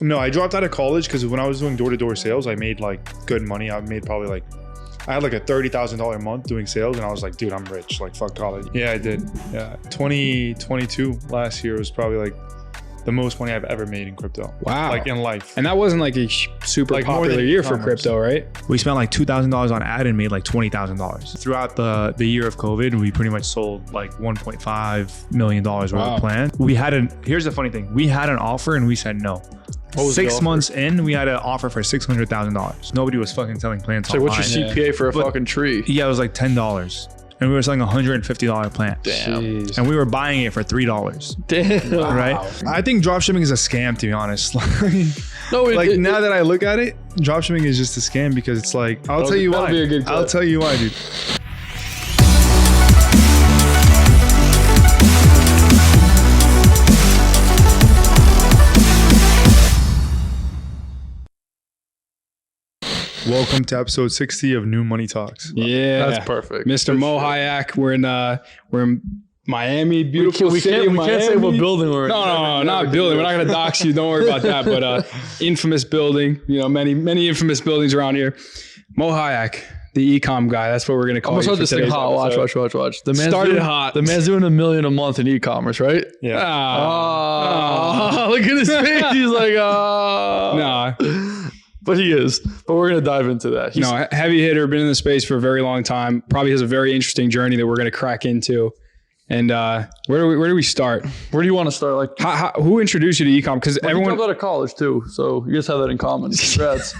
No, I dropped out of college because when I was doing door-to-door sales, I made like good money. I made probably like, I had like a $30,000 a month doing sales, and I was like, dude, I'm rich. Like, fuck college. Yeah, I did. Yeah, 2022 last year was probably like the most money I've ever made in crypto. Wow. Like in life. And that wasn't like a super like popular year for crypto, right? We spent like $2,000 on ad and made like $20,000. Throughout the year of COVID, we pretty much sold like $1.5 million worth of plan. Here's the funny thing. We had an offer and we said no. 6 months in, we had an offer for $600,000. Nobody was fucking selling plants online. So what's your CPA for a fucking tree? Yeah, it was like $10. And we were selling a $150 plant. Damn. Jeez. And we were buying it for $3. Damn. Right? Wow. I think dropshipping is a scam, to be honest. No, now that I look at it, dropshipping is just a scam because it's like, I'll tell you why, dude. Welcome to episode 60 of New Money Talks. Yeah, that's perfect. Mr. Moe Hayek, we're in Miami, beautiful city. We can't say what building we're in. No, not building. We're not gonna dox you. Don't worry about that. But infamous building. You know, many infamous buildings around here. Moe Hayek, the eCom guy. That's what we're gonna call you. I'm gonna start this thing hot. Watch. The man started hot. The man's doing $1 million a month in e-commerce, right? Yeah. Look at his face. He's like, nah. But he is. But we're going to dive into that. He's heavy hitter, been in the space for a very long time. Probably has a very interesting journey that we're going to crack into. And where do we start? Where do you want to start? Like, who introduced you to e-com? Because everyone dropped out of college too, so you guys have that in common. Congrats.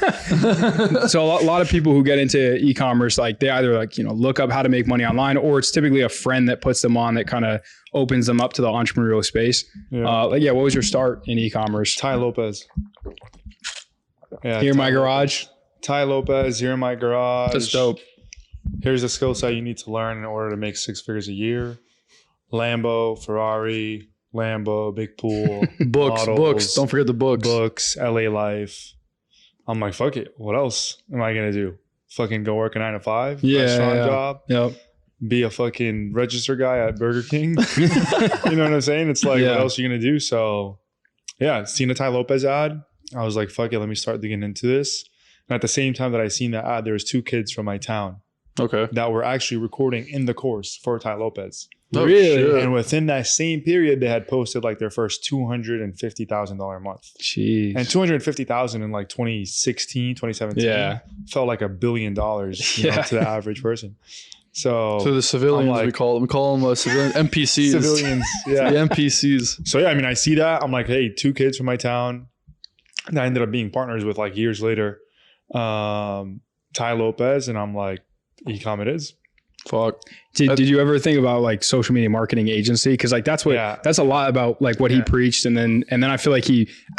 So a lot of people who get into e-commerce, like they either look up how to make money online, or it's typically a friend that puts them on that kind of opens them up to the entrepreneurial space. Yeah. What was your start in e-commerce? Ty Lopez. Yeah, here in my garage. Ty Lopez, here in my garage. That's dope. Here's a skill set you need to learn in order to make 6 figures a year. Lambo, Ferrari, big pool. Books. Don't forget the books. Books, LA life. I'm like, fuck it. What else am I going to do? Fucking go work a 9 to 5? Restaurant job? Yep. Be a fucking register guy at Burger King? You know what I'm saying? It's like, what else are you going to do? So, yeah, seen a Ty Lopez ad. I was like, fuck it, let me start digging into this. And at the same time that I seen that ad, there was 2 kids from my town that were actually recording in the course for Ty Lopez. Oh, really? Shit. And within that same period, they had posted like their first $250,000 a month. Jeez. And $250,000 in like 2016, 2017 felt like $1 billion to the average person. So the civilians, we call them civilian NPCs. Civilians, yeah. The NPCs. So yeah, I mean, I see that. I'm like, hey, 2 kids from my town. And I ended up being partners with like years later, Ty Lopez, and I'm like, eCom it is. Fuck. Did you ever think about like social media marketing agency? Because like that's a lot about like what he preached, and then I feel like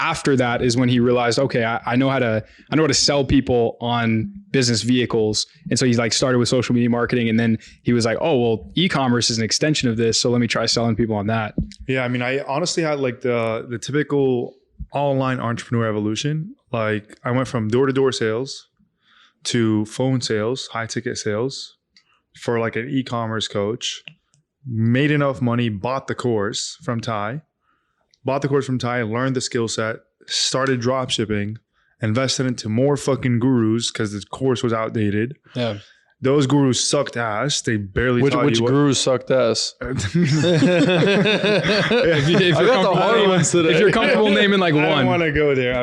after that is when he realized, okay, I know how to sell people on business vehicles, and so he's like started with social media marketing, and then he was like, oh well, e-commerce is an extension of this, so let me try selling people on that. Yeah, I mean, I honestly had like the typical online entrepreneur evolution. Like I went from door-to-door sales to phone sales, high ticket sales for like an e-commerce coach, made enough money, bought the course from Ty, learned the skill set, started drop shipping, invested into more fucking gurus because the course was outdated. Yeah. Those gurus sucked ass. They barely taught you Which gurus sucked ass? If you're comfortable naming like one. I don't want to go there.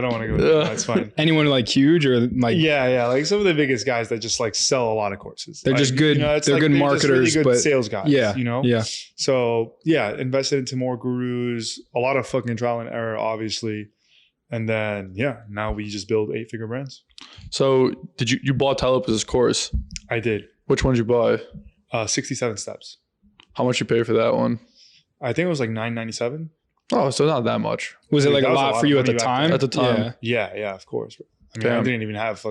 That's fine. Anyone like huge or like? Yeah. Like some of the biggest guys that just like sell a lot of courses. They're just good. They're good marketers, really good but sales guys. Yeah. Yeah. So yeah, invested into more gurus, a lot of fucking trial and error, obviously. And then, now we just build 8-figure brands. So did you bought Ty Lopez's course? I did. Which one did you buy? 67 steps. How much you pay for that one? I think it was like $9.97. Oh, so not that much. Was it like a lot for you at the time? At the time. Yeah, of course. I mean, I didn't even have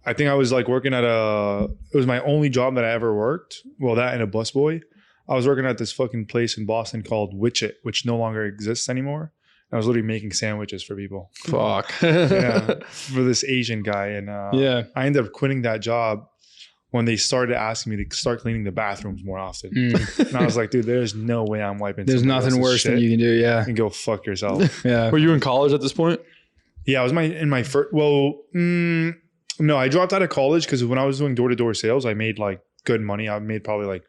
I think I was like working at it was my only job that I ever worked. Well, that and a busboy. I was working at this fucking place in Boston called Witchit, which no longer exists anymore. I was literally making sandwiches for people. Fuck. For this Asian guy. And I ended up quitting that job when they started asking me to start cleaning the bathrooms more often. And I was like, dude, there's no way I'm wiping. There's nothing worse than you can do. Yeah. And go fuck yourself. Yeah. Were you in college at this point? Yeah, I was in my first. Well, no, I dropped out of college because when I was doing door-to-door sales, I made like good money. I made probably like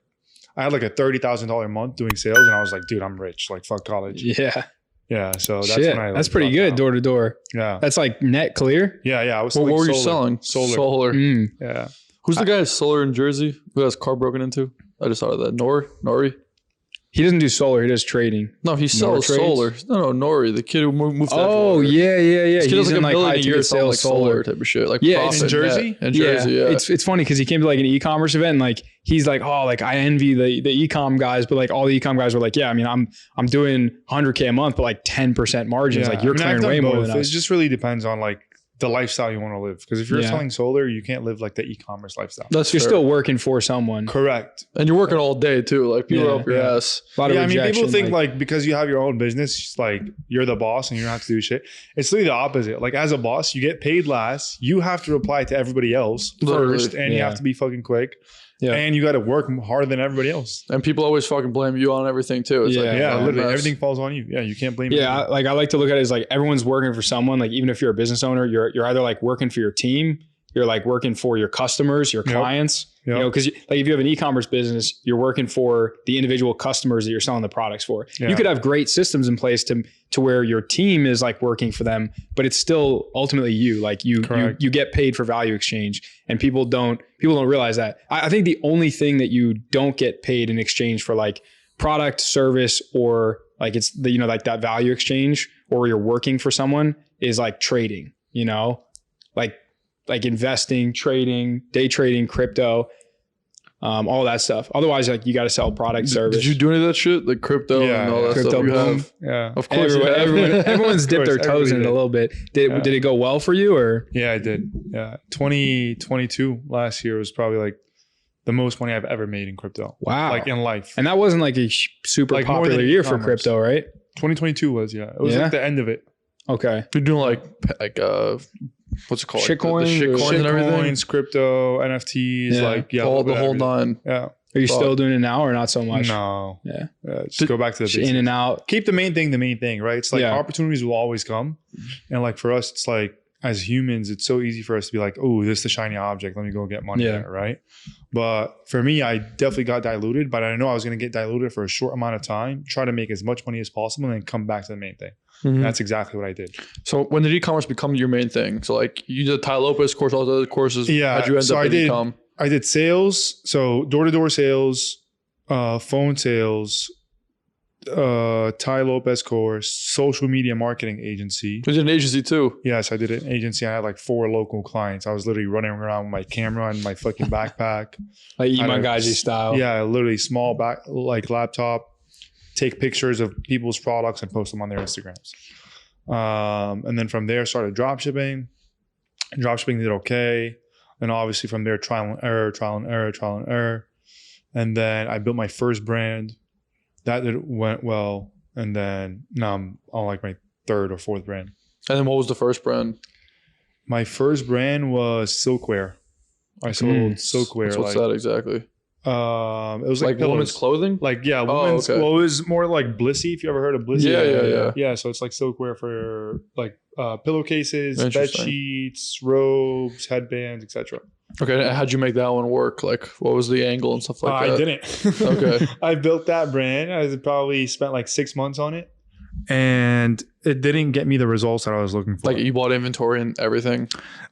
I had like a $30,000 a month doing sales, and I was like, dude, I'm rich. Like, fuck college. Yeah. Yeah. So that's Shit, when I. Like, that's pretty good door to door. Yeah. That's like net clear. Yeah. I was. Well, selling what were you solar. selling? Solar. Mm. Yeah. Who's the guy at Solar in Jersey who has car broken into? I just thought of that. Nori? He doesn't do solar. He does trading. No, he sells trades? solar. No, Nori, the kid who moved to Oh, yeah. This kid He's has like in a million high a year ticket selling like sales solar type of shit. Like Yeah, profit in Jersey? net. In Jersey, yeah. It's funny because he came to like an e-commerce event and like he's like, oh, like I envy the eCom guys, but like all the eCom guys were like, yeah, I mean, I'm doing 100K a month, but like 10% margins. Like you're clearing way more than us. It just really depends on like the lifestyle you want to live. Because if you're selling solar, you can't live like the e-commerce lifestyle. You're still working for someone. Correct. And you're working all day too. Like people are up your ass. A lot of I mean, rejection, people think like because you have your own business, it's like you're the boss and you don't have to do shit. It's literally the opposite. Like as a boss, you get paid last. You have to reply to everybody else first, and you have to be fucking quick. Yeah. And you got to work harder than everybody else. And people always fucking blame you on everything too. It's like, literally everything falls on you. Yeah, you can't blame. Yeah, I like to look at it as like everyone's working for someone. Like even if you're a business owner, you're either like working for your team, you're like working for your customers, your clients. You know, because like if you have an e-commerce business, you're working for the individual customers that you're selling the products for. Yeah. You could have great systems in place to where your team is like working for them, but it's still ultimately you. Like you get paid for value exchange, and people don't realize that. I think the only thing that you don't get paid in exchange for like product, service, or like it's the like that value exchange, or you're working for someone is like trading. Like investing, trading, day trading, crypto, all that stuff. Otherwise, like you got to sell product, service. Did you do any of that shit? Like crypto and all that crypto stuff you boom. have? Yeah. Of course. Everyone's dipped their toes in it a little bit. Did it go well for you or? Yeah, I did. Yeah. 2022 last year was probably like the most money I've ever made in crypto. Wow. Like in life. And that wasn't like a super like popular year for crypto, right? 2022 was, yeah. It was like the end of it. Okay. You're doing like what's it called? Shitcoins, the shitcoins and everything. Shitcoins, crypto, NFTs, all the whole nine. Yeah. Are you still doing it now or not so much? No. Yeah. Just go back to the basics. In and out. Keep the main thing, right? It's like opportunities will always come. And like for us, it's like as humans, it's so easy for us to be like, oh, this is the shiny object. Let me go get money there, right? But for me, I definitely got diluted, but I know I was going to get diluted for a short amount of time, try to make as much money as possible, and then come back to the main thing. Mm-hmm. That's exactly what I did. So when did e-commerce become your main thing? So like you did Tai Lopez course, all the other courses. Yeah. How'd you end up in e-com? I did sales. So door-to-door sales, phone sales, Tai Lopez course, social media marketing agency. You did an agency too? Yes, I did an agency. I had like 4 local clients. I was literally running around with my camera and my fucking backpack. Like Imangaji style. Yeah, literally small laptop. Take pictures of people's products and post them on their Instagrams. And then from there, started dropshipping. Dropshipping did okay. And obviously from there, trial and error. And then I built my first brand. That went well. And then now I'm on like my 3rd or 4th brand. And then what was the first brand? My first brand was silkware. I sold silkware. What's that exactly? It was like women's clothing? Like, women's. Okay. Well, it was more like Blissy, if you ever heard of Blissy. Yeah. Yeah, so it's like silkware for like pillowcases, bed sheets, robes, headbands, etc. Okay, how'd you make that one work? Like, what was the angle and stuff like that? I didn't. Okay. I built that brand. I probably spent like 6 months on it. And it didn't get me the results that I was looking for. Like you bought inventory and everything?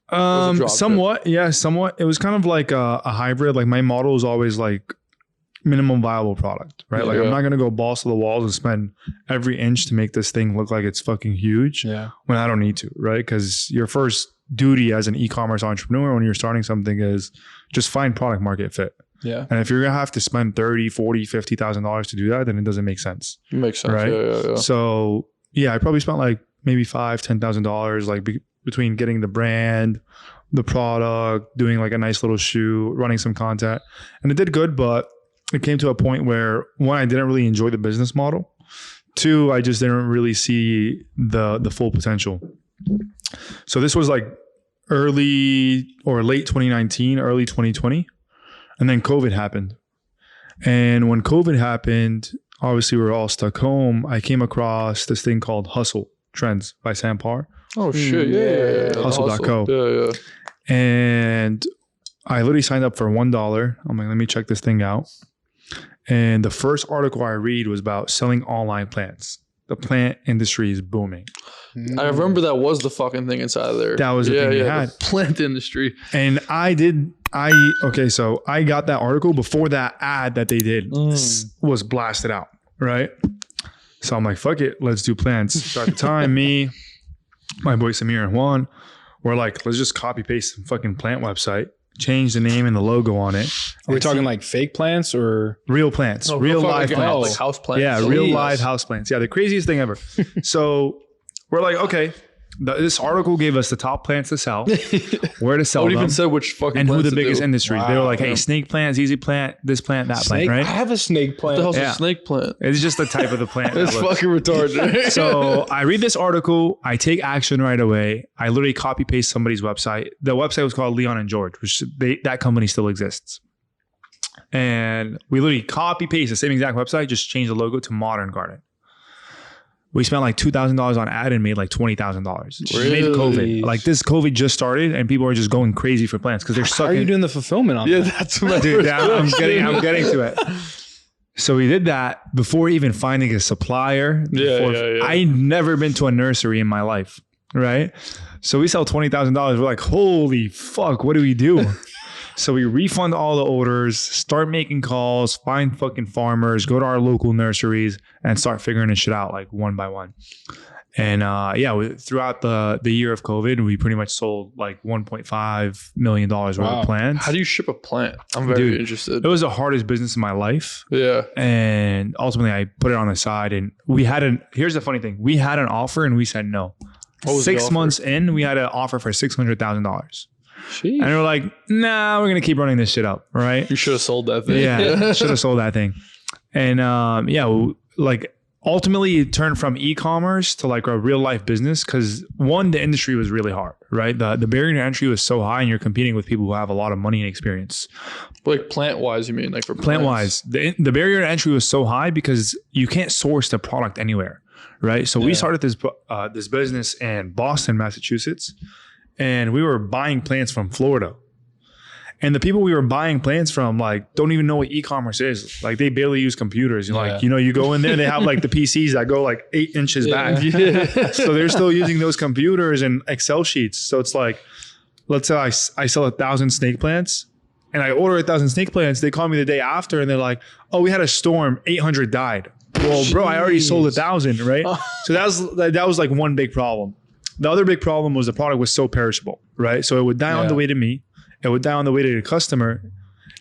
Somewhat. Yeah, somewhat. It was kind of like a hybrid. Like my model is always like minimum viable product, right? Like I'm not going to go balls to the walls and spend every inch to make this thing look like it's fucking huge when I don't need to, right? Because your first duty as an e-commerce entrepreneur when you're starting something is just find product market fit. Yeah. And if you're going to have to spend $30,000, $40,000, $50,000 to do that, then it doesn't make sense. It makes sense. Right? Yeah. So I probably spent like maybe $5,000, $10,000 like between getting the brand, the product, doing like a nice little shoot, running some content. And it did good, but it came to a point where 1, I didn't really enjoy the business model. 2, I just didn't really see the full potential. So this was like early or late 2019, early 2020. And then COVID happened. And when COVID happened, obviously we were all stuck home. I came across this thing called Hustle Trends by Sam Parr. Oh shit! Yeah. Hustle.co. Yeah. And I literally signed up for $1. I'm like, let me check this thing out. And the first article I read was about selling online plants. The plant industry is booming. I remember that was the fucking thing inside of there. That was the thing we had. The plant industry. And so I got that article before that ad that they did was blasted out, right? So I'm like, fuck it, let's do plants. So at the time, me, my boy Samir and Juan, we're like, let's just copy paste some fucking plant website, change the name and the logo on it. Are we talking like fake plants or real plants? Real live plants. Like house plants. Yeah, real live house plants. Yeah, the craziest thing ever. So we're like, okay, this article gave us the top plants to sell, where to sell them, even said which fucking and who plants the biggest industry. Wow. They were like, hey, snake plants, easy plant, this plant, that snake? plant, right? I have a snake plant. What the hell's a snake plant? It's just the type of the plant. It's fucking retarded. So I read this article, I take action right away. I literally copy paste somebody's website. The website was called Leon and George, which that company still exists. And we literally copy paste the same exact website, just change the logo to Modern Garden. We spent like $2,000 on ad and made like $20,000. Really? Made COVID. Like this COVID just started and people are just going crazy for plants because they're How are sucking. you doing the fulfillment on that? That's what Dude, I'm getting to it. So we did that before even finding a supplier. Yeah. I'd never been to a nursery in my life, right? So we sell $20,000. We're like, holy fuck, what do we do? So we refund all the orders, start making calls, find fucking farmers, go to our local nurseries and start figuring this shit out like one by one. And throughout the year of COVID, we pretty much sold like $1.5 million worth of plants. How do you ship a plant? I'm very interested. It was the hardest business in my life. Yeah. And ultimately I put it on the side and here's the funny thing. We had an offer and we said no. 6 months in, we had an offer for $600,000. Jeez. And we're like, nah, we're going to keep running this shit up. Right. You should have sold that thing. Yeah. Should have sold that thing. And ultimately it turned from e-commerce to like a real life business. Cause the industry was really hard, right? The barrier to entry was so high and you're competing with people who have a lot of money and experience. Like plant wise, you mean like for plant wise, the barrier to entry was so high because you can't source the product anywhere. Right. So we started this business in Boston, Massachusetts. And we were buying plants from Florida. And the people we were buying plants from like don't even know what e-commerce is. Like they barely use computers. You go in there, they have like the PCs that go like 8 inches back. Yeah. So they're still using those computers and Excel sheets. So it's like, let's say I sell 1,000 snake plants and I order 1,000 snake plants. They call me the day after and they're like, oh, we had a storm, 800 died. Well, bro, I already sold 1,000, right? So that was like one big problem. The other big problem was the product was so perishable, right? So it would die on the way to me. It would die on the way to the customer.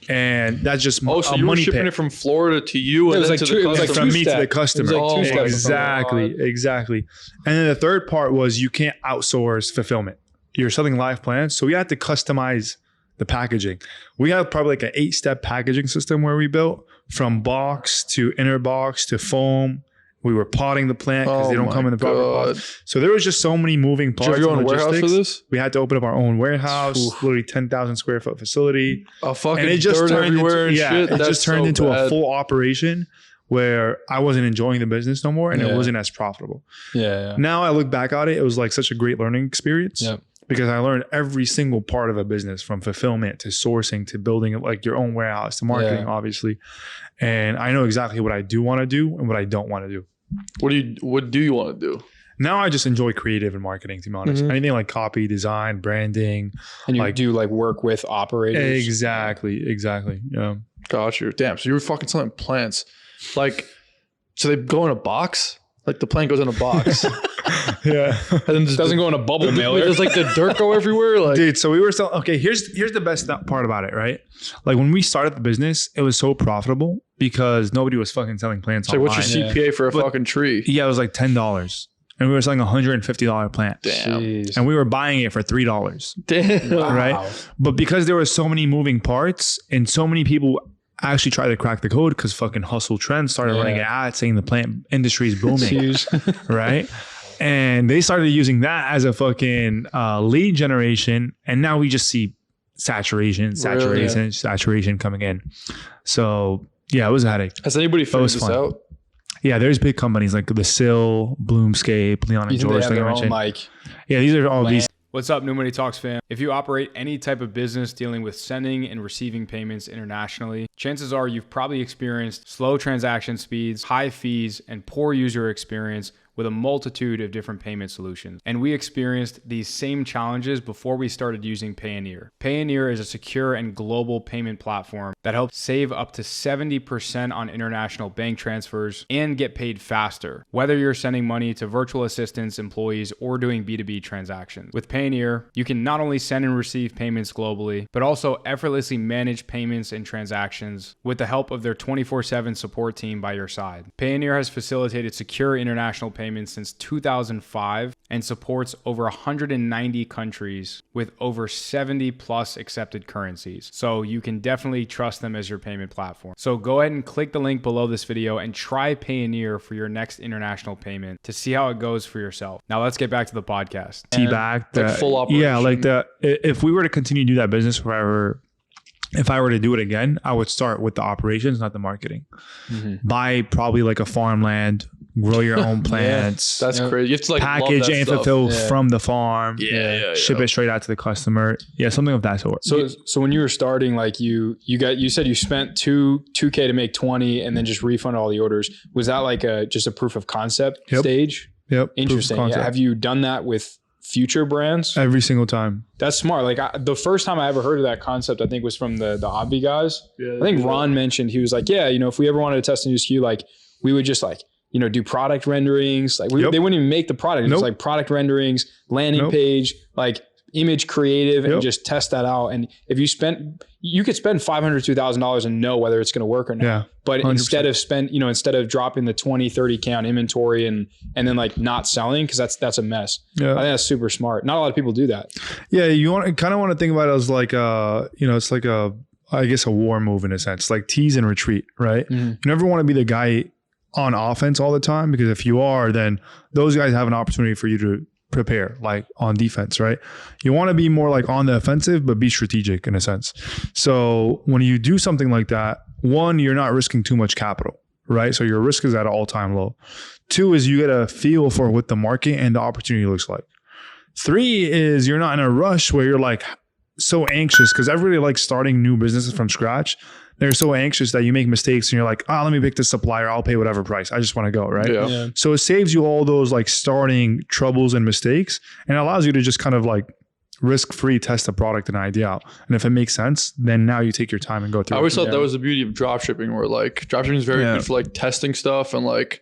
And that's just so you were shipping it from Florida to you and then to the customer. From me to the customer. Like Exactly. And then the third part was you can't outsource fulfillment. You're selling live plants. So we had to customize the packaging. We have probably like an 8-step packaging system where we built from box to inner box to foam. We were potting the plant because they don't come in the proper pot. So there was just so many moving parts. Did you have your own warehouse for this? We had to open up our own warehouse, literally 10,000 square foot facility. And it just turned everywhere and shit. It just turned into a full operation where I wasn't enjoying the business no more and it wasn't as profitable. Yeah. Now I look back at it, it was like such a great learning experience. Yep. Because I learned every single part of a business from fulfillment to sourcing to building like your own warehouse to marketing, obviously. And I know exactly what I do want to do and what I don't want to do. What do you want to do? Now I just enjoy creative and marketing, to be honest. Anything like copy, design, branding. And you do like work with operators. Exactly. Yeah. Got you. Damn. So you were fucking selling plants. Like, so they go in a box? Like the plant goes in a box. Yeah. And then it doesn't go in a bubble mailer. Does like the dirt go everywhere? Like, dude, so we were selling, okay, here's the best part about it, right? Like when we started the business, it was so profitable because nobody was fucking selling plants online. What's your CPA for a fucking tree? Yeah, it was like $10. And we were selling a $150 plant. Damn. Jeez. And we were buying it for $3. Damn. Right? But because there were so many moving parts and so many people actually tried to crack the code because fucking Hustle Trends started running ads saying the plant industry is booming. Right? And they started using that as a fucking lead generation. And now we just see saturation coming in. So yeah, it was a headache. Has anybody figured this out? Yeah, there's big companies like the Sill, Bloomscape, Leon and George. They have their own, like, yeah, these are all these. What's up, New Money Talks fam? If you operate any type of business dealing with sending and receiving payments internationally, chances are you've probably experienced slow transaction speeds, high fees, and poor user experience with a multitude of different payment solutions. And we experienced these same challenges before we started using Payoneer. Payoneer is a secure and global payment platform that helps save up to 70% on international bank transfers and get paid faster, whether you're sending money to virtual assistants, employees, or doing B2B transactions. With Payoneer, you can not only send and receive payments globally, but also effortlessly manage payments and transactions with the help of their 24/7 support team by your side. Payoneer has facilitated secure international payments since 2005 and supports over 190 countries with over 70 plus accepted currencies. So you can definitely trust them as your payment platform. So go ahead and click the link below this video and try Payoneer for your next international payment to see how it goes for yourself. Now let's get back to the podcast. T-back, like full operation. Yeah, like if we were to continue to do that business forever, if I were to do it again, I would start with the operations, not the marketing. Buy probably like a farmland, grow your own plants. That's crazy. You have to like package and fulfill from the farm. Ship it straight out to the customer. Yeah, something of that sort. So when you were starting, like you said you spent $2K to make 20 and then just refund all the orders. Was that like just a proof of concept stage? Yep. Interesting. Yeah. Have you done that with future brands? Every single time. That's smart. Like the first time I ever heard of that concept, I think was from the Obvi guys. Yeah, I think Ron mentioned, he was like, yeah, if we ever wanted to test a new SKU, like we would just like, do product renderings. Like they wouldn't even make the product. It's like product renderings, landing page, like image creative, and just test that out. And if you could spend $500 to $1,000 and know whether it's going to work or not. Yeah, but 100%. instead of dropping the 20-30K on inventory and then like not selling, because that's a mess. Yeah, I think that's super smart. Not a lot of people do that. Yeah, you kind of want to think about it as like it's like I guess a war move in a sense, like tease and retreat, right? You never want to be the guy on offense all the time, because if you are, then those guys have an opportunity for you to prepare like on defense, right? You want to be more like on the offensive, but be strategic in a sense. So when you do something like that, one, you're not risking too much capital, right? So your risk is at an all-time low. Two is you get a feel for what the market and the opportunity looks like. Three is you're not in a rush where you're like so anxious, because everybody likes starting new businesses from scratch. They're so anxious that you make mistakes and you're like, let me pick this supplier. I'll pay whatever price. I just want to go, right? Yeah. So it saves you all those like starting troubles and mistakes, and it allows you to just kind of like risk-free test a product and idea out. And if it makes sense, then now you take your time and go through. I always thought that was the beauty of dropshipping, where like dropshipping is very good for like testing stuff, and like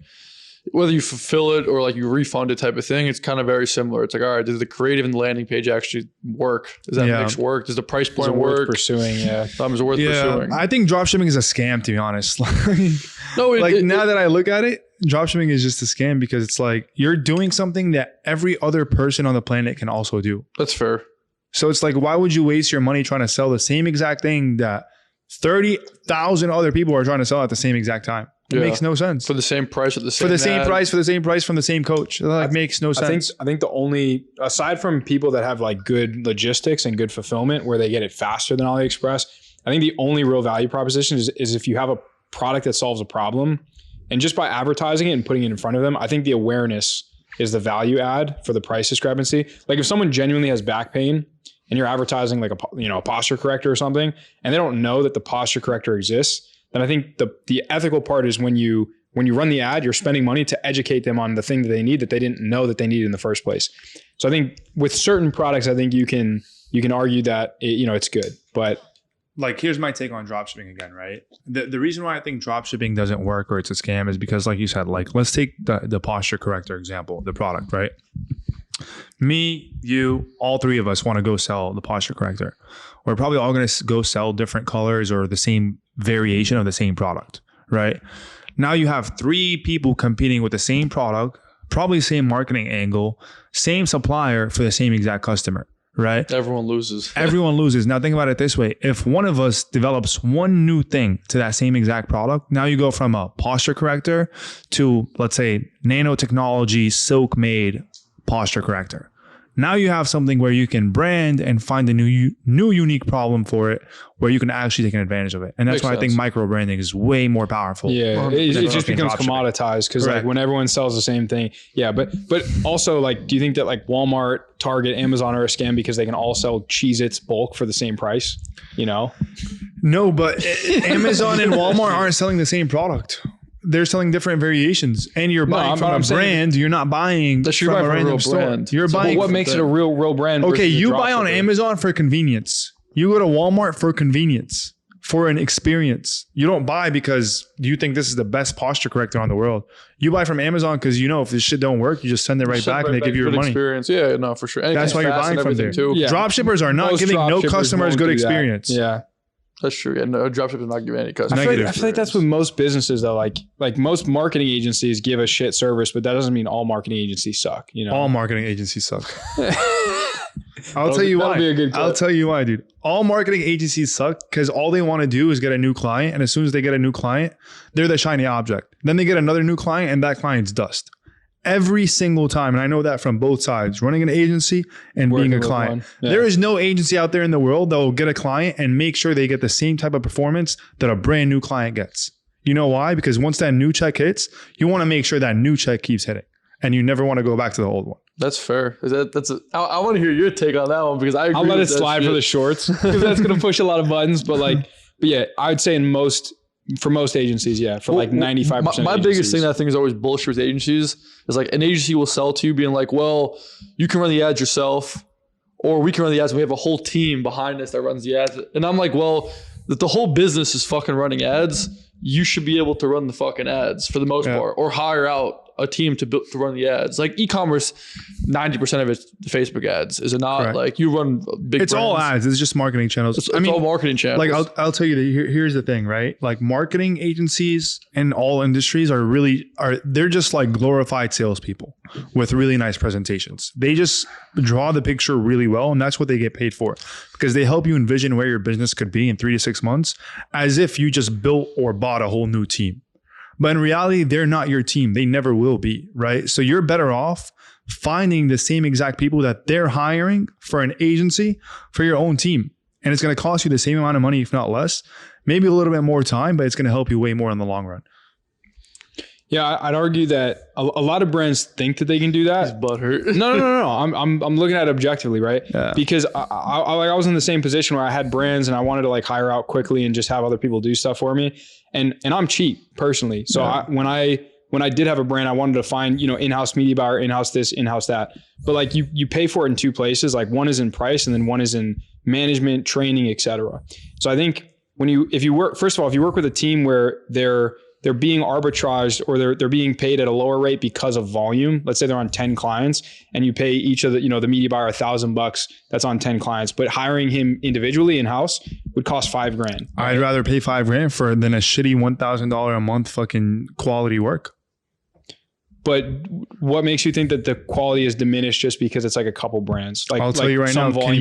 whether you fulfill it or like you refund it type of thing, it's kind of very similar. It's like, all right, does the creative and the landing page actually work? Does that mix work? Does the price point work? Worth pursuing, is it worth pursuing? I think dropshipping is a scam, to be honest. Now that I look at it, dropshipping is just a scam, because it's like you're doing something that every other person on the planet can also do. That's fair. So it's like, why would you waste your money trying to sell the same exact thing that 30,000 other people are trying to sell at the same exact time? It makes no sense. For the same price at the same For the same price from the same coach. It makes no sense. I think the only, aside from people that have like good logistics and good fulfillment where they get it faster than AliExpress, I think the only real value proposition is if you have a product that solves a problem, and just by advertising it and putting it in front of them, I think the awareness is the value add for the price discrepancy. Like if someone genuinely has back pain and you're advertising like a posture corrector or something, and they don't know that the posture corrector exists, then I think the ethical part is when you run the ad, you're spending money to educate them on the thing that they need that they didn't know that they needed in the first place. So I think with certain products, I think you can argue that it's good. But like, here's my take on dropshipping again, right? The reason why I think dropshipping doesn't work or it's a scam is because, like you said, like let's take the posture corrector example, the product, right? Me, you, all three of us want to go sell the posture corrector. We're probably all going to go sell different colors or the same variation of the same product, right? Now you have three people competing with the same product, probably same marketing angle, same supplier for the same exact customer, right? Everyone loses. Everyone loses. Now think about it this way. If one of us develops one new thing to that same exact product, now you go from a posture corrector to, let's say, nanotechnology, silk made posture corrector. Now you have something where you can brand and find a new unique problem for it, where you can actually take an advantage of it. And that's why I think micro branding is way more powerful. Yeah, it just becomes commoditized because like when everyone sells the same thing. Yeah, but also like, do you think that like Walmart, Target, Amazon are a scam because they can all sell Cheez-Its bulk for the same price? You know? No, but Amazon and Walmart aren't selling the same product. They're selling different variations, and you're buying from a brand. You're not buying from a random store. You're buying. What makes it a real brand? Okay, you buy on Amazon for convenience. You go to Walmart for convenience, for an experience. You don't buy because you think this is the best posture corrector on the world. You buy from Amazon because you know if this shit don't work, you just send it right back and they give you your money. Experience. Yeah, no, for sure. And that's why you're buying from there. Too. Yeah. Dropshippers are not giving no customers good experience. Yeah. That's true. Yeah, no, dropship is not giving any customers. I feel like that's what most businesses though. Like most marketing agencies give a shit service, but that doesn't mean all marketing agencies suck. You know, all marketing agencies suck. I'll tell you why. I'll tell you why, dude. All marketing agencies suck because all they want to do is get a new client, and as soon as they get a new client, they're the shiny object. Then they get another new client, and that client's dust. Every single time, and I know that from both sides, running an agency and being a client. Yeah. There is no agency out there in the world that will get a client and make sure they get the same type of performance that a brand new client gets. You know why? Because once that new check hits, you want to make sure that new check keeps hitting, and you never want to go back to the old one. That's fair. I want to hear your take on that one because I'll let it slide for the shorts because that's going to push a lot of buttons. But yeah, I'd say for most agencies, yeah, for like 95%. My biggest thing that I think is always bullshit with agencies is like an agency will sell to you being like, well, you can run the ads yourself, or we can run the ads and we have a whole team behind us that runs the ads. And I'm like, well, the whole business is fucking running ads. You should be able to run the fucking ads for the most part, or hire out a team to run the ads. Like e-commerce, 90% of it's the Facebook ads. Is it not? Correct. Like you run big It's brands. All ads. It's just marketing channels. It's all marketing channels. Like I'll tell you that here's the thing, right? Like marketing agencies in all industries they're just like glorified salespeople with really nice presentations. They just draw the picture really well, and that's what they get paid for because they help you envision where your business could be in 3 to 6 months as if you just built or bought a whole new team. But in reality, they're not your team. They never will be, right? So you're better off finding the same exact people that they're hiring for an agency for your own team. And it's going to cost you the same amount of money, if not less, maybe a little bit more time, but it's going to help you way more in the long run. Yeah, I'd argue that a lot of brands think that they can do that. His butt hurt. No. I'm looking at it objectively, right? Yeah. Because I was in the same position where I had brands and I wanted to like hire out quickly and just have other people do stuff for me. And I'm cheap personally. So when I did have a brand, I wanted to find, in-house media buyer, in-house this, in-house that. But like you pay for it in two places. Like one is in price and then one is in management, training, etc. So I think if you work with a team where they're being arbitraged or they're being paid at a lower rate because of volume. Let's say they're on 10 clients and you pay each of the media buyer $1,000. That's on 10 clients, but hiring him individually in-house would cost $5,000. Right? I'd rather pay $5,000 than a shitty $1,000 a month fucking quality work. But what makes you think that the quality is diminished just because it's like a couple brands? Like I'll tell you right now, can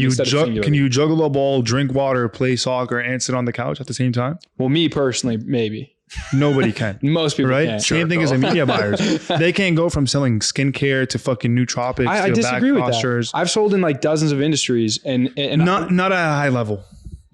you juggle a ball, drink water, play soccer, and sit on the couch at the same time? Well, me personally, maybe. Nobody can. Most people right? can't. Same thing as a media buyers. They can't go from selling skincare to fucking nootropics I to disagree back with postures. That. I've sold in like dozens of industries and not at a high level.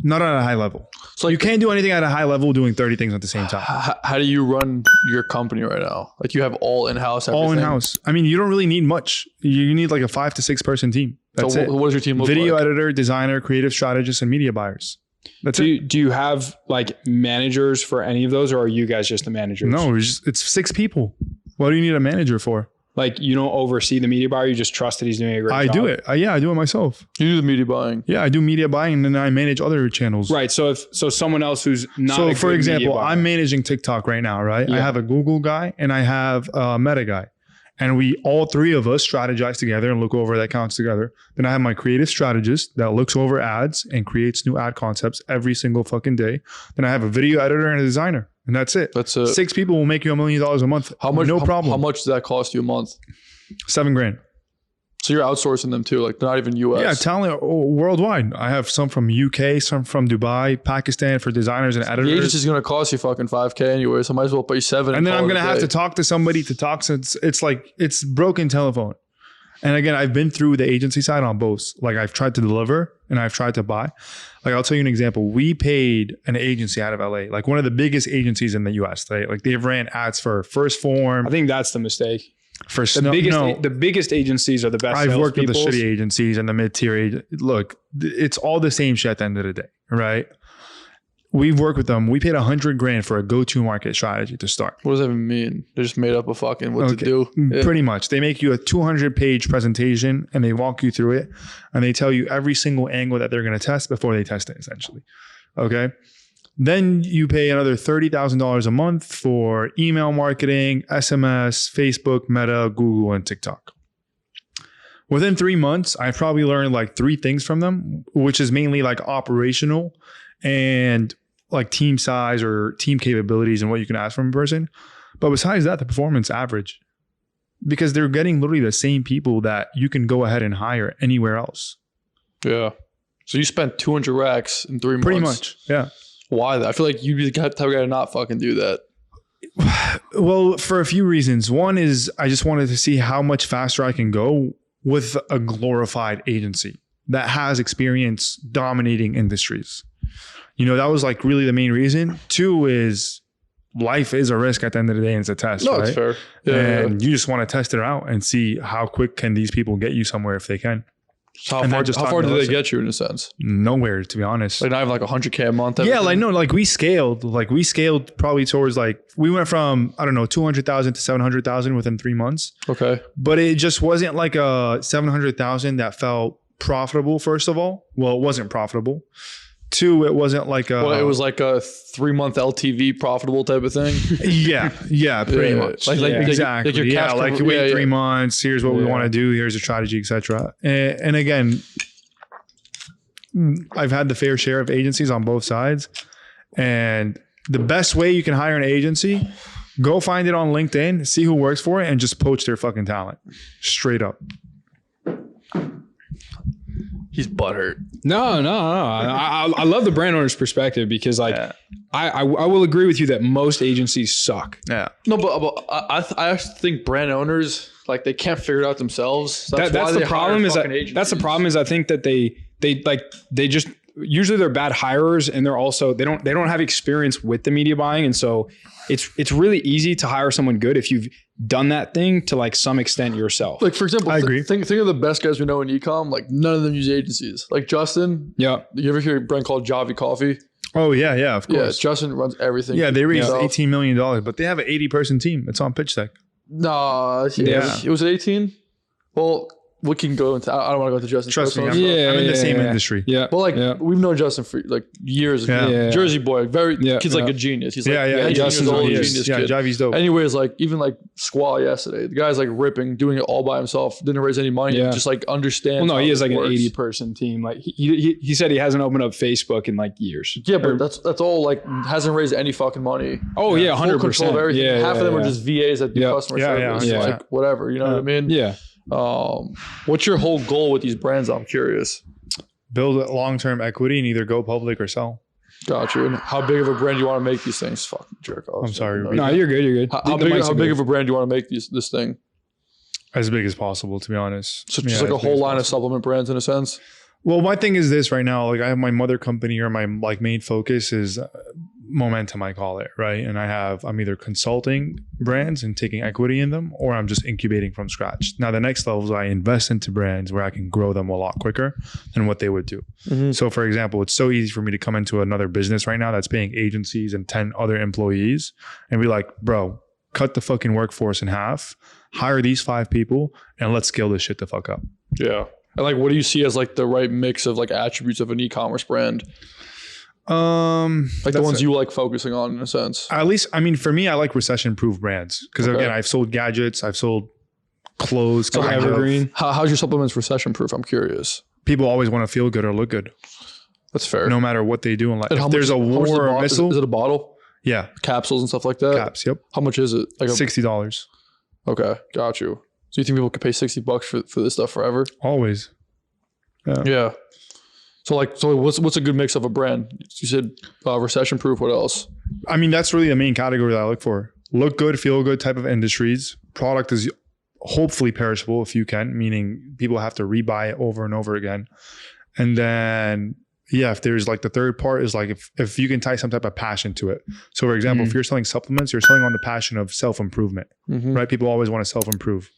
Not at a high level. So you can't do anything at a high level doing 30 things at the same time. How do you run your company right now? Like you have all in-house everything? All in-house. I mean, you don't really need much. You need like a 5 to 6 person team. That's it. What does your team look like? Video editor, designer, creative strategist, and media buyers. That's it. Do you have like managers for any of those, or are you guys just the managers? No, it's 6 people. What do you need a manager for? Like you don't oversee the media buyer, you just trust that he's doing a great job? I do it. I do it myself. You do the media buying? Yeah, I do media buying and then I manage other channels. Right. So someone else who's not So for example, I'm managing TikTok right now, right? Yeah. I have a Google guy and I have a Meta guy. And we all 3 of us strategize together and look over the accounts together. Then I have my creative strategist that looks over ads and creates new ad concepts every single fucking day. Then I have a video editor and a designer. And that's it. That's it. 6 people will make you $1 million a month. How much? No problem. How much does that cost you a month? $7,000. So you're outsourcing them too, like not even US. Yeah, talent worldwide. I have some from UK, some from Dubai, Pakistan for designers and editors. The agency is going to cost you fucking $5,000 anyway, so I might as well pay $7,000. And then I'm going to have to talk to somebody to talk. So it's like it's broken telephone. And again, I've been through the agency side on both. Like I've tried to deliver and I've tried to buy. Like I'll tell you an example. We paid an agency out of LA, like one of the biggest agencies in the US. Like they've ran ads for First Form. I think that's the mistake. For the biggest agencies are the best. I've worked with the shitty agencies and the mid-tier. Look, it's all the same shit at the end of the day, right? We've worked with them. We paid $100,000 for a go-to market strategy to start. What does that even mean? They just made up a fucking what to do. Pretty much. They make you a 200-page presentation and they walk you through it and they tell you every single angle that they're going to test before they test it, essentially. Okay. Then you pay another $30,000 a month for email marketing, SMS, Facebook, Meta, Google, and TikTok. Within 3 months, I probably learned like 3 things from them, which is mainly like operational and like team size or team capabilities and what you can ask from a person. But besides that, the performance average, because they're getting literally the same people that you can go ahead and hire anywhere else. Yeah. So you spent 200 racks in 3 months. Pretty much. Yeah. Why? I feel like you'd be the type of guy to not fucking do that. Well, for a few reasons. One is I just wanted to see how much faster I can go with a glorified agency that has experience dominating industries. You know, that was like really the main reason. 2 is life is a risk at the end of the day and it's a test. No, right? it's fair. Yeah, and you just want to test it out and see how quick can these people get you somewhere if they can. So how far did they get you in a sense? Nowhere, to be honest. Like not even like $100K a month? Yeah, like no, like we scaled probably towards like, we went from, I don't know, 200,000 to 700,000 within 3 months. Okay. But it just wasn't like a 700,000 that felt profitable, first of all. Well, it wasn't profitable. 2, it wasn't like a... Well, it was like a 3-month LTV profitable type of thing. Yeah, pretty much. Exactly. Like your cash like you wait 3 months, here's what we want to do, here's a strategy, etc. And again, I've had the fair share of agencies on both sides. And the best way you can hire an agency, go find it on LinkedIn, see who works for it, and just poach their fucking talent. Straight up. He's butthurt. No. I love the brand owner's perspective because like I will agree with you that most agencies suck. Yeah. No, but I actually think brand owners, like they can't figure it out themselves. So that's the problem is I think that they just usually they're bad hirers and they're also they don't have experience with the media buying, and so it's really easy to hire someone good if you've done that thing to like some extent yourself. Like for example, I agree. Think of the best guys we know in eCom. Like none of them use agencies. Like Justin. Yeah. You ever hear a brand called Javi Coffee? Oh yeah, of course. Yeah, Justin runs everything. Yeah, they raised $18 million, but they have an 80-person team. It's on pitch deck. No, it was 18. Well, we can go into. I don't want to go into Justin. Trust me, I'm in the same industry. Yeah, but like we've known Justin for like years. Yeah. Jersey boy, kid's like a genius. He's like Justin's old, genius. Yeah, Javi's dope. Anyways, like even like Squall yesterday, the guy's like ripping, doing it all by himself. Didn't raise any money. Just like understand. Well, no, he has like an 80-person team. Like he said he hasn't opened up Facebook in like years. Yeah, but that's all. Like hasn't raised any fucking money. Oh yeah, 100%. Control of everything. Half of them are just VAs that do customer service. Like whatever, you know what I mean? Yeah. What's your whole goal with these brands? I'm curious. Build long-term equity and either go public or sell. Got you. And how big of a brand do you want to make these things? Fucking jerk off. I'm sorry. No, you're good. How big of a brand do you want to make this thing? As big as possible, to be honest. So just like a whole line of supplement brands in a sense? Well, my thing is this right now. Like I have my mother company, or my like main focus is momentum, I call it, right? And I'm either consulting brands and taking equity in them, or I'm just incubating from scratch. Now the next level is I invest into brands where I can grow them a lot quicker than what they would do. Mm-hmm. So for example, it's so easy for me to come into another business right now that's paying agencies and 10 other employees and be like, bro, cut the fucking workforce in half, hire these 5 people, and let's scale this shit the fuck up. Yeah. And like, what do you see as like the right mix of like attributes of an e-commerce brand? Like the ones you like focusing on in a sense. At least, I mean, for me, I like recession-proof brands because again, I've sold gadgets, I've sold clothes. So evergreen. How's your supplements recession-proof? I'm curious. People always want to feel good or look good. That's fair. No matter what they do in life. If there's a war or a missile. Is it a bottle? Yeah. Capsules and stuff like that? Caps, yep. How much is it? Like $60. Okay, got you. So you think people could pay $60 for this stuff forever? Always. Yeah. So what's a good mix of a brand? You said recession proof. What else? I mean, that's really the main category that I look for. Look good, feel good type of industries. Product is hopefully perishable if you can, meaning people have to rebuy it over and over again. And then, yeah, if there's like the third part is like if you can tie some type of passion to it. So for example, if you're selling supplements, you're selling on the passion of self-improvement, right? People always want to self-improve,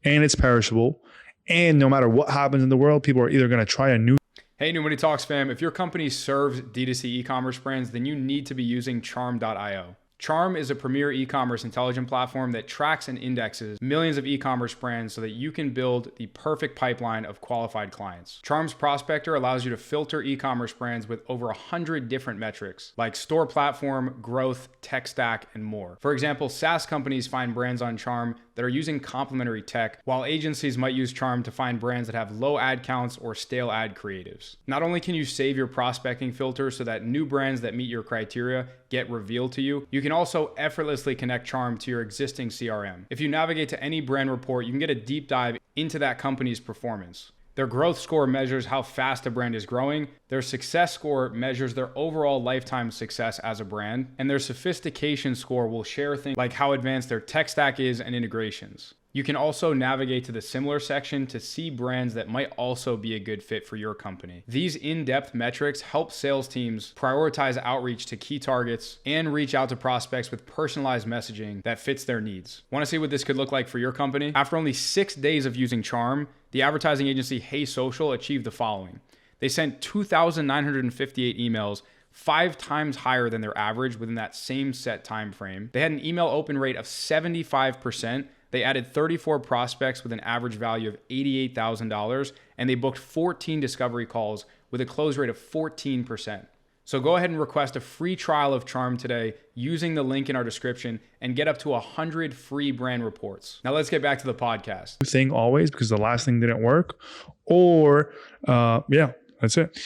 and it's perishable. And no matter what happens in the world, people are either going to try a new. Hey, New Money Talks fam, if your company serves D2C e-commerce brands, then you need to be using Charm.io. Charm is a premier e-commerce intelligent platform that tracks and indexes millions of e-commerce brands so that you can build the perfect pipeline of qualified clients. Charm's Prospector allows you to filter e-commerce brands with over 100 different metrics like store platform, growth, tech stack, and more. For example, SaaS companies find brands on Charm that are using complementary tech, while agencies might use Charm to find brands that have low ad counts or stale ad creatives. Not only can you save your prospecting filter so that new brands that meet your criteria get revealed to you, you can also effortlessly connect Charm to your existing CRM. If you navigate to any brand report, you can get a deep dive into that company's performance. Their growth score measures how fast a brand is growing. Their success score measures their overall lifetime success as a brand. And their sophistication score will share things like how advanced their tech stack is and integrations. You can also navigate to the similar section to see brands that might also be a good fit for your company. These in-depth metrics help sales teams prioritize outreach to key targets and reach out to prospects with personalized messaging that fits their needs. Want to see what this could look like for your company? After only 6 days of using Charm, the advertising agency Hey Social achieved the following. They sent 2,958 emails, 5 times higher than their average within that same set time frame. They had an email open rate of 75%. They added 34 prospects with an average value of $88,000, and they booked 14 discovery calls with a close rate of 14%. So go ahead and request a free trial of Charm today using the link in our description and get up to 100 free brand reports. Now let's get back to the podcast. Thing always because the last thing didn't work, or yeah, that's it.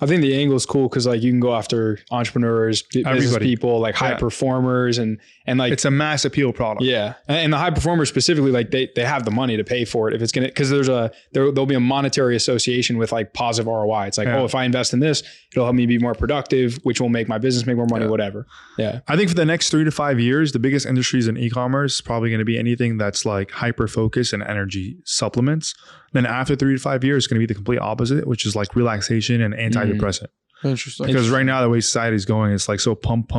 I think the angle is cool because like you can go after entrepreneurs, business people, like high performers, and like it's a mass appeal product. Yeah, and the high performers specifically, like they have the money to pay for it if it's gonna, because there'll be a monetary association with like positive ROI. It's like, oh, if I invest in this, it'll help me be more productive, which will make my business make more money, whatever. Yeah, I think for the next 3 to 5 years, the biggest industries in e-commerce is probably going to be anything that's like hyper focus and energy supplements. Then after 3 to 5 years, it's going to be the complete opposite, which is like relaxation and antidepressant. Interesting. Because right now, the way society is going, it's like so pump.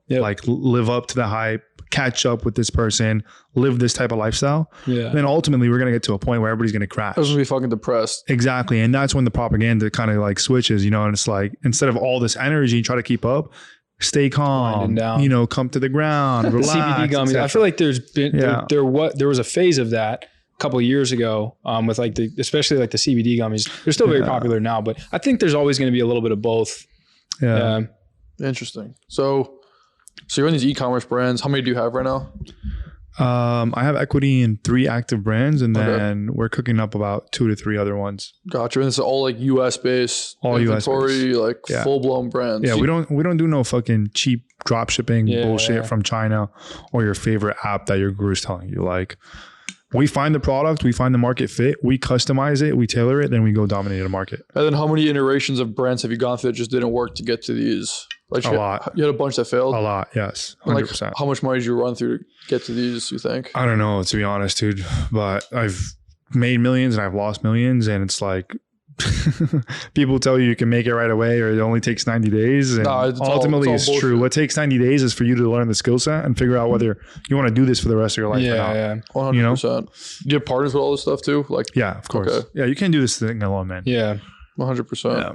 Yep. Like live up to the hype, catch up with this person, live this type of lifestyle. Yeah. Then ultimately, we're going to get to a point where everybody's going to crash. I was going to be fucking depressed. Exactly. And that's when the propaganda kind of like switches, you know, and it's like, instead of all this energy, try to keep up, stay calm, you know, come to the ground, relax. CBD gummies. I feel like there's been, there was a phase of that couple of years ago with like especially like the CBD gummies. They're still very popular now, but I think there's always going to be a little bit of both. Yeah. Interesting. So you're in these e-commerce brands. How many do you have right now? I have equity in 3 active brands, and then we're cooking up about 2 to 3 other ones. Gotcha. And it's all like US based, all inventory, US based. Like full blown brands. Yeah, we don't do no fucking cheap drop shipping bullshit from China or your favorite app that your guru's telling you. Like, we find the product, we find the market fit, we customize it, we tailor it, then we go dominate the market. And then how many iterations of brands have you gone through that just didn't work to get to these? Like a lot. You had a bunch that failed? A lot, yes. 100%. Like, how much money did you run through to get to these, you think? I don't know, to be honest, dude. But I've made millions and I've lost millions, and it's like people tell you can make it right away or it only takes 90 days. And ultimately it's true. What takes 90 days is for you to learn the skill set and figure out whether you want to do this for the rest of your life or not. Yeah, 100%. You know? Do you have partners with all this stuff too? Like, yeah, of course. Okay. Yeah, you can't do this thing alone, man. Yeah, 100%. Yeah.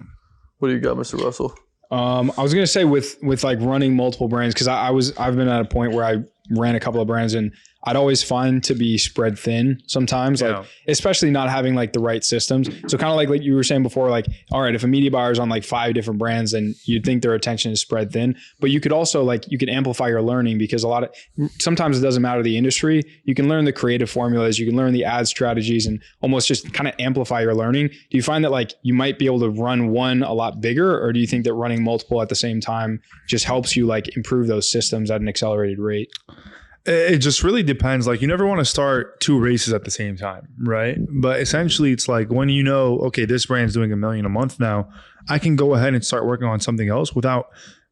What do you got, Mr. Russell? I was gonna say with like running multiple brands, because I've been at a point where I ran a couple of brands and I'd always find to be spread thin sometimes, like especially not having like the right systems. So kind of like you were saying before, like, all right, if a media buyer is on like 5 different brands, then you'd think their attention is spread thin, but you could also you could amplify your learning, because sometimes it doesn't matter the industry. You can learn the creative formulas, you can learn the ad strategies, and almost just kind of amplify your learning. Do you find that like you might be able to run one a lot bigger, or do you think that running multiple at the same time just helps you like improve those systems at an accelerated rate? It just really depends. Like, you never want to start 2 races at the same time, right? But essentially it's like, when you know, okay, this brand's doing $1 million a month now, I can go ahead and start working on something else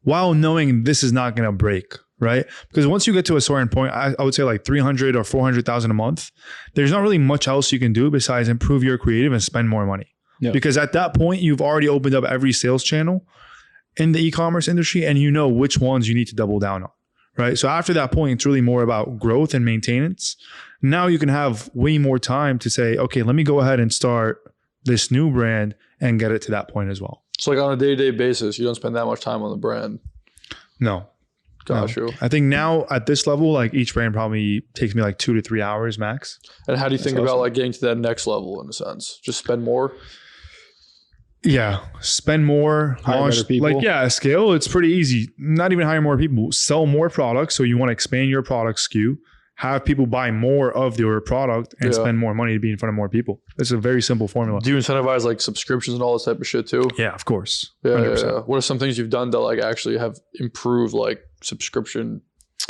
while knowing this is not going to break, right? Because once you get to a certain point, I would say like 300 or 400,000 a month, there's not really much else you can do besides improve your creative and spend more money. Yep. Because at that point, you've already opened up every sales channel in the e-commerce industry, and you know which ones you need to double down on, right? So after that point, it's really more about growth and maintenance. Now you can have way more time to say, okay, let me go ahead and start this new brand and get it to that point as well. So like on a day-to-day basis, you don't spend that much time on the brand? No. Got you. I think now at this level, like each brand probably takes me like 2 to 3 hours max. And how do you think about like getting to that next level in a sense? Just spend more? Yeah. Spend more. Hire better people. Like, yeah, scale. It's pretty easy. Not even hire more people. Sell more products. So you want to expand your product SKU. Have people buy more of your product and spend more money to be in front of more people. It's a very simple formula. Do you incentivize like subscriptions and all this type of shit too? Yeah, of course. Yeah. What are some things you've done to like actually have improved like subscription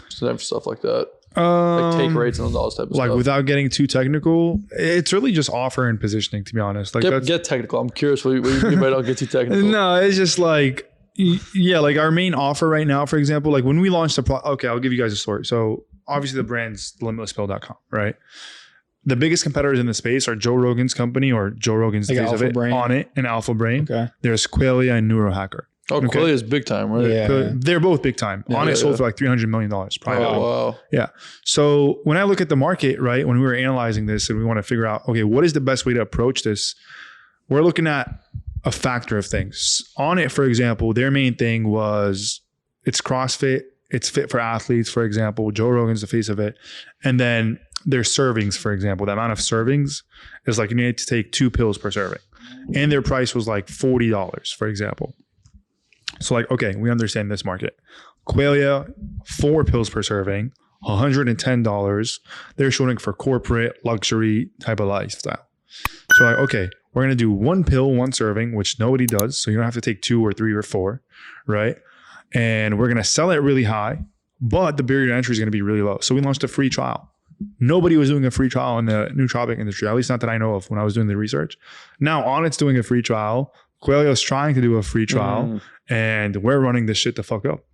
stuff like that? Like take rates and all this type of stuff. Like without getting too technical, it's really just offer and positioning, to be honest. Like get technical. I'm curious what you might not get too technical. No, it's just like, yeah, like our main offer right now, for example, like when we launched the okay, I'll give you guys a story. So obviously the brand's limitlesspill.com, right? The biggest competitors in the space are Joe Rogan's company or Joe Rogan's like Days of It, On It, and Alpha Brain. Okay. There's Qualia and Neurohacker. Oh, okay. Qualia is big time, right? Yeah. They're both big time. On It sold for like $300 million privately. Oh, wow. Yeah. So when I look at the market, right, when we were analyzing this and we want to figure out, okay, what is the best way to approach this? We're looking at a factor of things. On It, for example, their main thing was it's CrossFit. It's fit for athletes, for example. Joe Rogan's the face of it. And then their servings, for example, the amount of servings is like you need to take 2 pills per serving. And their price was like $40, for example. So like, okay, we understand this market. Qualia, 4 pills per serving, $110. They're shooting for corporate luxury type of lifestyle. So like, okay, we're going to do 1 pill, 1 serving, which nobody does. So you don't have to take 2 or 3 or 4, right? And we're going to sell it really high, but the barrier to entry is going to be really low. So we launched a free trial. Nobody was doing a free trial in the nootropic industry, at least not that I know of when I was doing the research. Now On It's doing a free trial. Qualia is trying to do a free trial, and we're running this shit the fuck up.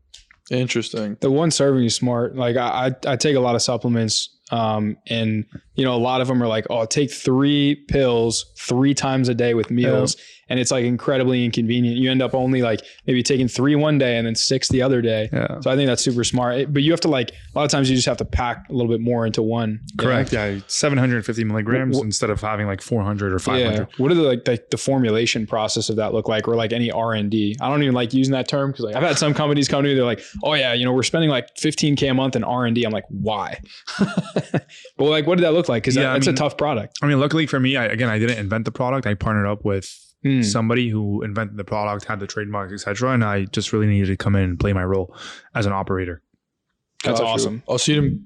Interesting. The 1 serving is smart. Like I take a lot of supplements, and you know, a lot of them are like, oh, take 3 pills 3 times a day with meals. Yeah. And it's like incredibly inconvenient. You end up only like maybe taking 3 one day and then 6 the other day. Yeah. So I think that's super smart. But you have to like, a lot of times you just have to pack a little bit more into one. Correct. Yeah. 750 milligrams instead of having like 400 or 500. Yeah. What are the formulation process of that look like? Or like any R&D? I don't even like using that term because like I've had some companies come to me, they're like, oh yeah, you know, we're spending like $15K a month in R&D. I'm like, why? But like, what did that look like? Because that's a tough product. I mean, luckily for me, I didn't invent the product. I partnered up with somebody who invented the product, had the trademarks, etc. And I just really needed to come in and play my role as an operator. That's awesome. Oh, so you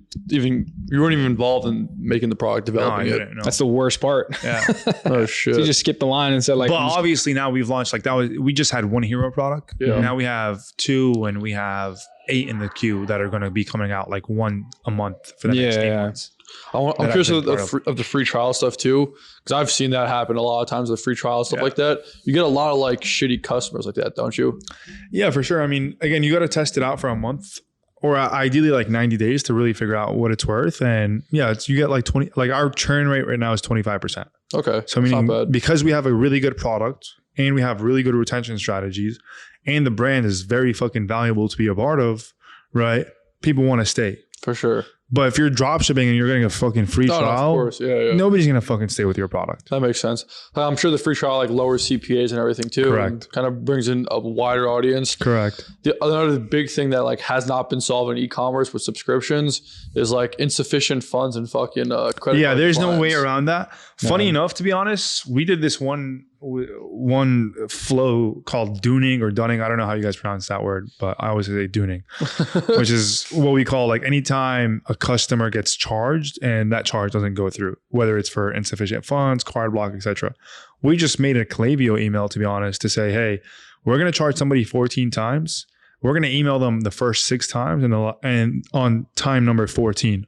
weren't even involved in making the product, developing it. No. That's the worst part. Yeah. Oh shit. So you just skipped the line and said like. But obviously now we've launched we just had 1 hero product. Yeah. Now we have 2 and we have 8 in the queue that are going to be coming out like 1 a month for the next 8 months. I'm curious of the free trial stuff too, because I've seen that happen a lot of times with free trial stuff like that. You get a lot of like shitty customers like that, don't you? Yeah, for sure. I mean, again, you got to test it out for a month or ideally like 90 days to really figure out what it's worth. And yeah, you get like 20, like our churn rate right now is 25%. Okay. So meaning because we have a really good product and we have really good retention strategies and the brand is very fucking valuable to be a part of, right? People want to stay. For sure. But if you're drop shipping and you're getting a fucking free trial, of course. Yeah. Nobody's going to fucking stay with your product. That makes sense. I'm sure the free trial like lowers CPAs and everything too. Correct. Kind of brings in a wider audience. Correct. Another big thing that like has not been solved in e-commerce with subscriptions is like insufficient funds and fucking credit. Yeah, there's no way around that. Funny enough, to be honest, we did this one flow called dooning or dunning. I don't know how you guys pronounce that word, but I always say dooning, which is what we call like anytime a customer gets charged and that charge doesn't go through, whether it's for insufficient funds, card block, etc. We just made a Klaviyo email, to be honest, to say, hey, we're going to charge somebody 14 times. We're going to email them the first 6 times and on time number 14.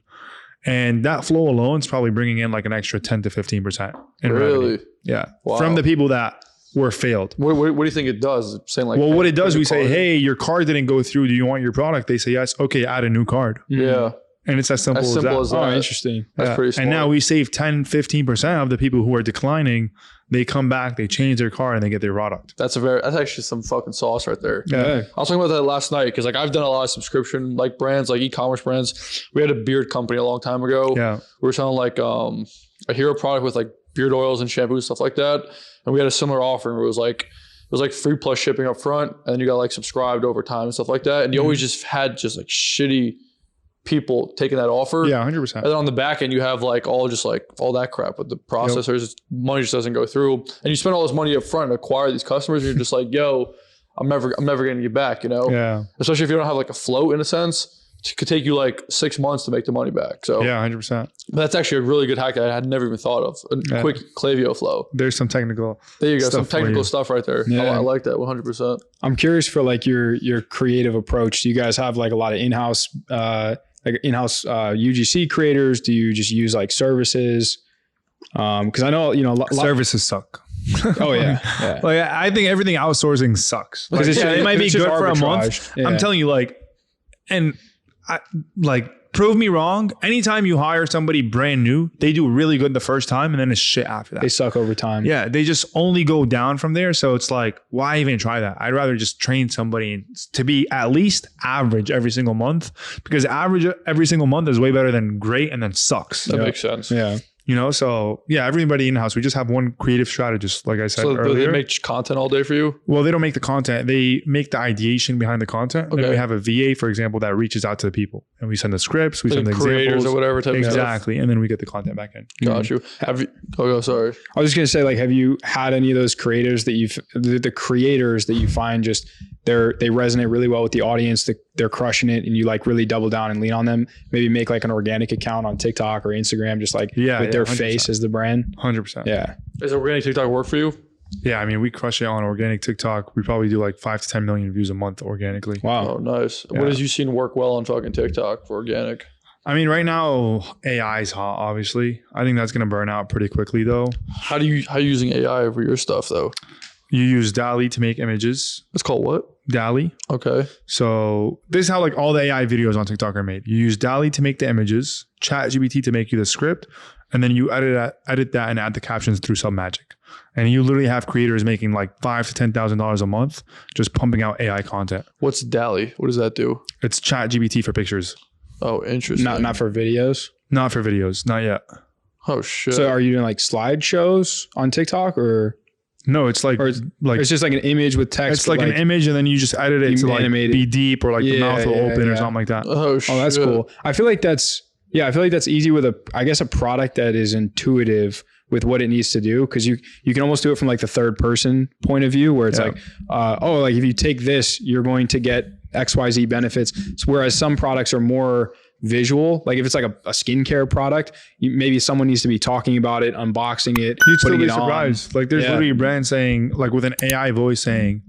And that flow alone is probably bringing in like an extra 10 to 15% in revenue. Yeah. Wow. From the people that were failed. What do you think it does? Saying like, well, what it does, we say, card. hey, your card didn't go through. Do you want your product? They say yes. Okay, add a new card. Yeah. And it's as simple as that. Oh, interesting. That's pretty smart. And now we save 10, 15% of the people who are declining. They come back, they change their card, and they get their product. That's actually some fucking sauce right there. Yeah. I was talking about that last night because like I've done a lot of subscription like brands, like e-commerce brands. We had a beard company a long time ago. Yeah. We were selling like a hero product with like beard oils and shampoo and stuff like that. And we had a similar offering where it was like free plus shipping up front, and then you got like subscribed over time and stuff like that. And you always just had just like shitty people taking that offer. Yeah, 100%. And then on the back end, you have like all that crap with the processors. Money just doesn't go through. And you spend all this money up front to acquire these customers, and you're just like, yo, I'm never going to get back, you know? Yeah. Especially if you don't have like a float in a sense. It could take you like 6 months to make the money back. So yeah, 100%. But that's actually a really good hack that I had never even thought of. A quick Klaviyo flow. There's some technical. There you go. Some technical stuff right there. Yeah. I like that 100%. I'm curious for like your creative approach. Do you guys have like a lot of in-house UGC creators? Do you just use like services? Because I know, services suck. Oh yeah. Like I think everything outsourcing sucks. Like, it might be good for a month. Yeah. I'm telling you, prove me wrong. Anytime you hire somebody brand new, they do really good the first time, and then it's shit after that. They suck over time. Yeah, they just only go down from there. So it's like, why even try that? I'd rather just train somebody to be at least average every single month, because average every single month is way better than great and then sucks. That makes sense. Yeah. So yeah, everybody in-house, we just have one creative strategist, like I said earlier. So they make content all day for you? Well, they don't make the content. They make the ideation behind the content. Okay. Then we have a VA, for example, that reaches out to the people. And we send the scripts, we send the creators examples. or whatever type of stuff. Exactly. And then we get the content back in. Got you. Sorry. I was just going to say, like, have you had any of those creators that the creators that you find just, they resonate really well with the audience, they're crushing it, and you like really double down and lean on them? Maybe make like an organic account on TikTok or Instagram, just like with their 100%. Face as the brand. 100%. Yeah. Does organic TikTok work for you? Yeah, I mean, we crush it on organic TikTok. We probably do like 5 to 10 million views a month organically. Wow. Oh, nice. Yeah. What has you seen work well on fucking TikTok for organic? I mean, right now, AI is hot, obviously. I think that's going to burn out pretty quickly, though. How are you using AI over your stuff, though? You use DALL-E to make images. It's called what? DALL-E. Okay. So this is how like all the AI videos on TikTok are made. You use DALL-E to make the images, ChatGPT to make you the script, and then you edit that and add the captions through some magic. And you literally have creators making like $5,000 to $10,000 a month just pumping out AI content. What's DALL-E? What does that do? It's ChatGPT for pictures. Oh, interesting. Not for videos? Not for videos. Not yet. Oh, shit. So are you doing like slideshows on TikTok or? No, it's like it's just like an image with text. It's like an image, and then you just edit it to like be deep, or like the mouth will open or something like that. Oh, shit. Oh, that's cool. I feel like that's easy with a product that is intuitive with what it needs to do, because you can almost do it from like the third person point of view, where it's like, like if you take this, you're going to get XYZ benefits. So whereas some products are more visual, like if it's like a skincare product, maybe someone needs to be talking about it, unboxing it, you'd still be it surprised. Like there's literally a brand saying, like with an AI voice saying,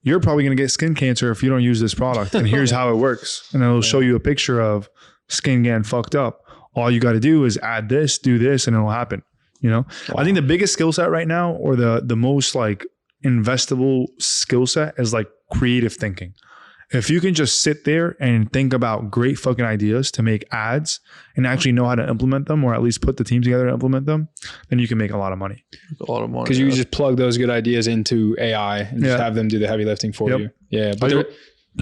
you're probably going to get skin cancer if you don't use this product, and here's how it works, and it'll show you a picture of skin getting fucked up. All you got to do is add this, do this, and it'll happen. Wow. I think the biggest skill set right now, or the most like investable skill set, is like creative thinking. If you can just sit there and think about great fucking ideas to make ads and actually know how to implement them, or at least put the team together to implement them, then you can make a lot of money. Because you just plug those good ideas into AI and just have them do the heavy lifting for you. Yeah. But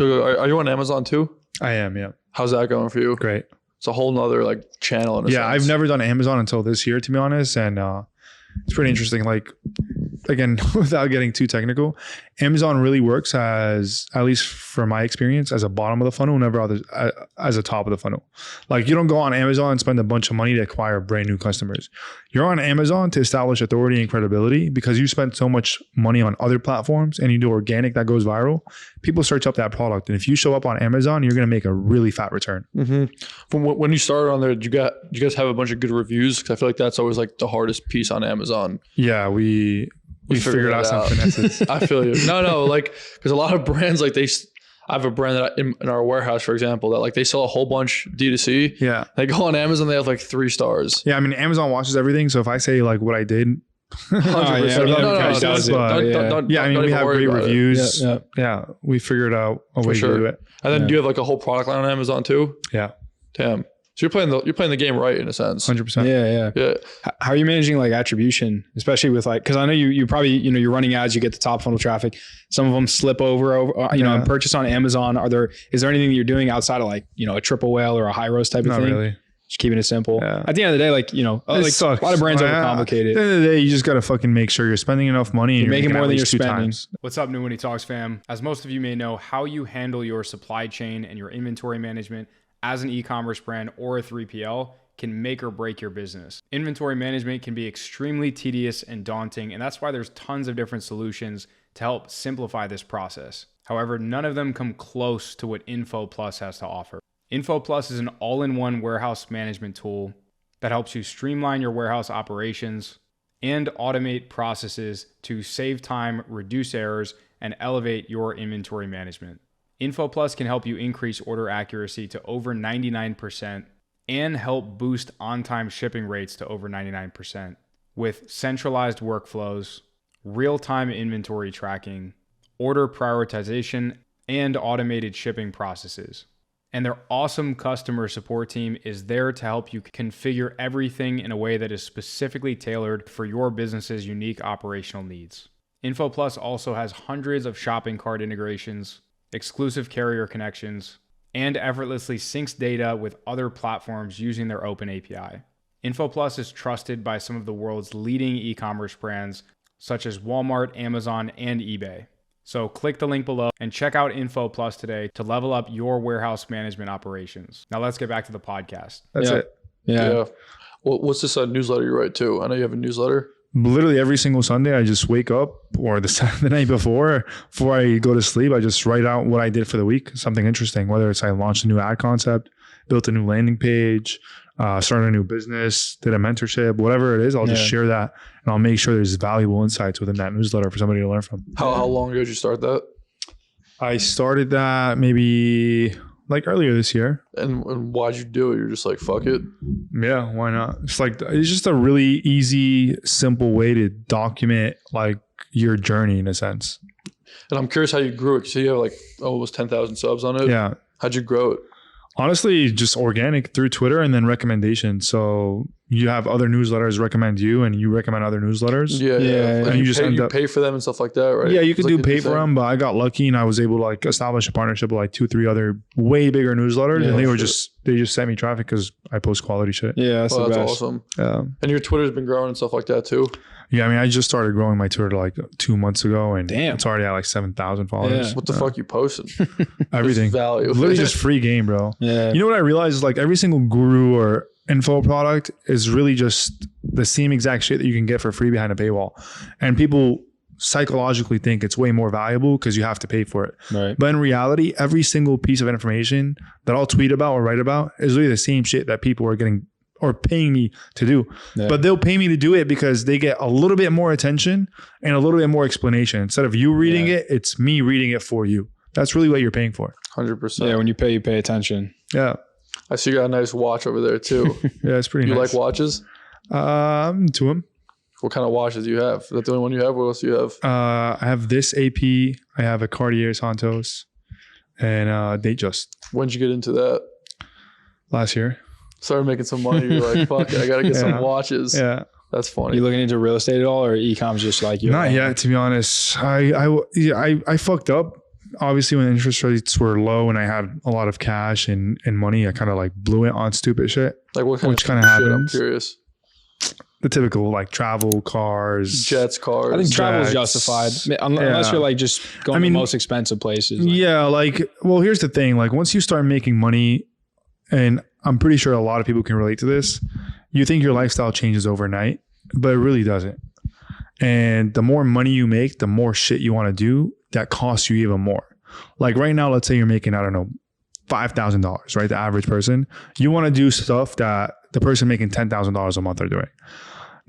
are you on Amazon too? I am, yeah. How's that going for you? Great. It's a whole nother like channel in a sense. I've never done Amazon until this year, to be honest. And it's pretty interesting. Like, again, without getting too technical, Amazon really works as, at least for my experience, as a bottom of the funnel, never as a top of the funnel. Like you don't go on Amazon and spend a bunch of money to acquire brand new customers. You're on Amazon to establish authority and credibility, because you spend so much money on other platforms and you do organic that goes viral. People search up that product. And if you show up on Amazon, you're going to make a really fat return. Mm-hmm. From when you started on there, did you guys have a bunch of good reviews? Because I feel like that's always like the hardest piece on Amazon. Yeah, we figured out some finesses. I feel you. No, like, because a lot of brands, like I have a brand that in our warehouse, for example, that like they sell a whole bunch D2C. Yeah. They go on Amazon, they have like 3 stars. Yeah. I mean, Amazon watches everything. So if I say like what I did, 100%. Yeah, I mean, we have great reviews. Yeah, we figured out a way to do it. And then do you have like a whole product line on Amazon too? Yeah. Damn. So you're playing the game right in a sense. 100%. Yeah. How are you managing like attribution, especially with like, because I know you probably, you're running ads, you get the top funnel traffic. Some of them slip over, and purchase on Amazon. Is there anything that you're doing outside of like, a triple whale or a high roast type of thing? Not really. Just keeping it simple. Yeah. At the end of the day, like, a lot of brands overcomplicate it. At the end of the day, you just got to fucking make sure you're spending enough money and you're making more than you're spending. What's up, New Money Talks fam? As most of you may know, how you handle your supply chain and your inventory management as an e-commerce brand or a 3PL can make or break your business. Inventory management can be extremely tedious and daunting, and that's why there's tons of different solutions to help simplify this process. However, none of them come close to what Info Plus has to offer. Info Plus is an all-in-one warehouse management tool that helps you streamline your warehouse operations and automate processes to save time, reduce errors, and elevate your inventory management. Info Plus can help you increase order accuracy to over 99% and help boost on-time shipping rates to over 99% with centralized workflows, real-time inventory tracking, order prioritization, and automated shipping processes. And their awesome customer support team is there to help you configure everything in a way that is specifically tailored for your business's unique operational needs. Info Plus also has hundreds of shopping cart integrations, exclusive carrier connections, and effortlessly syncs data with other platforms using their open API. Info Plus is trusted by some of the world's leading e-commerce brands such as Walmart, Amazon, and eBay. So click the link below and check out Info Plus today to level up your warehouse management operations. Now let's get back to the podcast. That's it. Yeah. Well, what's this newsletter you write too? I know you have a newsletter. Literally every single Sunday, I just wake up or the night before I go to sleep, I just write out what I did for the week, something interesting, whether it's I launched a new ad concept, built a new landing page, started a new business, did a mentorship, whatever it is, I'll just share that and I'll make sure there's valuable insights within that newsletter for somebody to learn from. How long ago did you start that? I started that maybe like earlier this year. And why'd you do it? You're just like, fuck it. Yeah, why not? It's just a really easy, simple way to document like your journey in a sense. And I'm curious how you grew it. So you have like almost 10,000 subs on it. Yeah. How'd you grow it? Honestly, just organic through Twitter and then recommendations. So you have other newsletters recommend you and you recommend other newsletters. Yeah. Like and you pay for them and stuff like that, right? Yeah, you could do pay for them, but I got lucky and I was able to like establish a partnership with like 2-3 other way bigger newsletters. And they just sent me traffic because I post quality shit. Yeah, that's awesome. And your Twitter's been growing and stuff like that too. Yeah, I mean, I just started growing my Twitter like 2 months ago, and it's already at like 7,000 followers. Yeah. What the fuck you posting? Everything. Value. Literally just free game, bro. Yeah. You know what I realized is like every single guru or info product is really just the same exact shit that you can get for free behind a paywall, and people psychologically think it's way more valuable because you have to pay for it. Right. But in reality, every single piece of information that I'll tweet about or write about is really the same shit that people are getting or paying me to do. Yeah. But they'll pay me to do it because they get a little bit more attention and a little bit more explanation. Instead of you reading it, it's me reading it for you. That's really what you're paying for. 100%. Yeah, when you pay attention. Yeah. I see you got a nice watch over there too. Yeah, it's pretty nice. You like watches? To them. What kind of watches do you have? Is that the only one you have? What else do you have? I have this AP. I have a Cartier Santos and Datejust. When'd you get into that? Last year. Started making some money. You're like, fuck it, I gotta get some watches. Yeah. That's funny. You looking into real estate at all, or e-com's just like you? Not yet, to be honest. I fucked up. Obviously, when interest rates were low and I had a lot of cash and money, I kind of like blew it on stupid shit. Like what kind which of kind of happens? I'm curious. The typical like travel, cars, jets, cars. I think travel is justified unless you're like just going to the most expensive places. Like, well, here's the thing. Like once you start making money, and I'm pretty sure a lot of people can relate to this, you think your lifestyle changes overnight, but it really doesn't. And the more money you make, the more shit you want to do that costs you even more. Like right now, let's say you're making, I don't know, $5,000, right? The average person. You want to do stuff that the person making $10,000 a month are doing.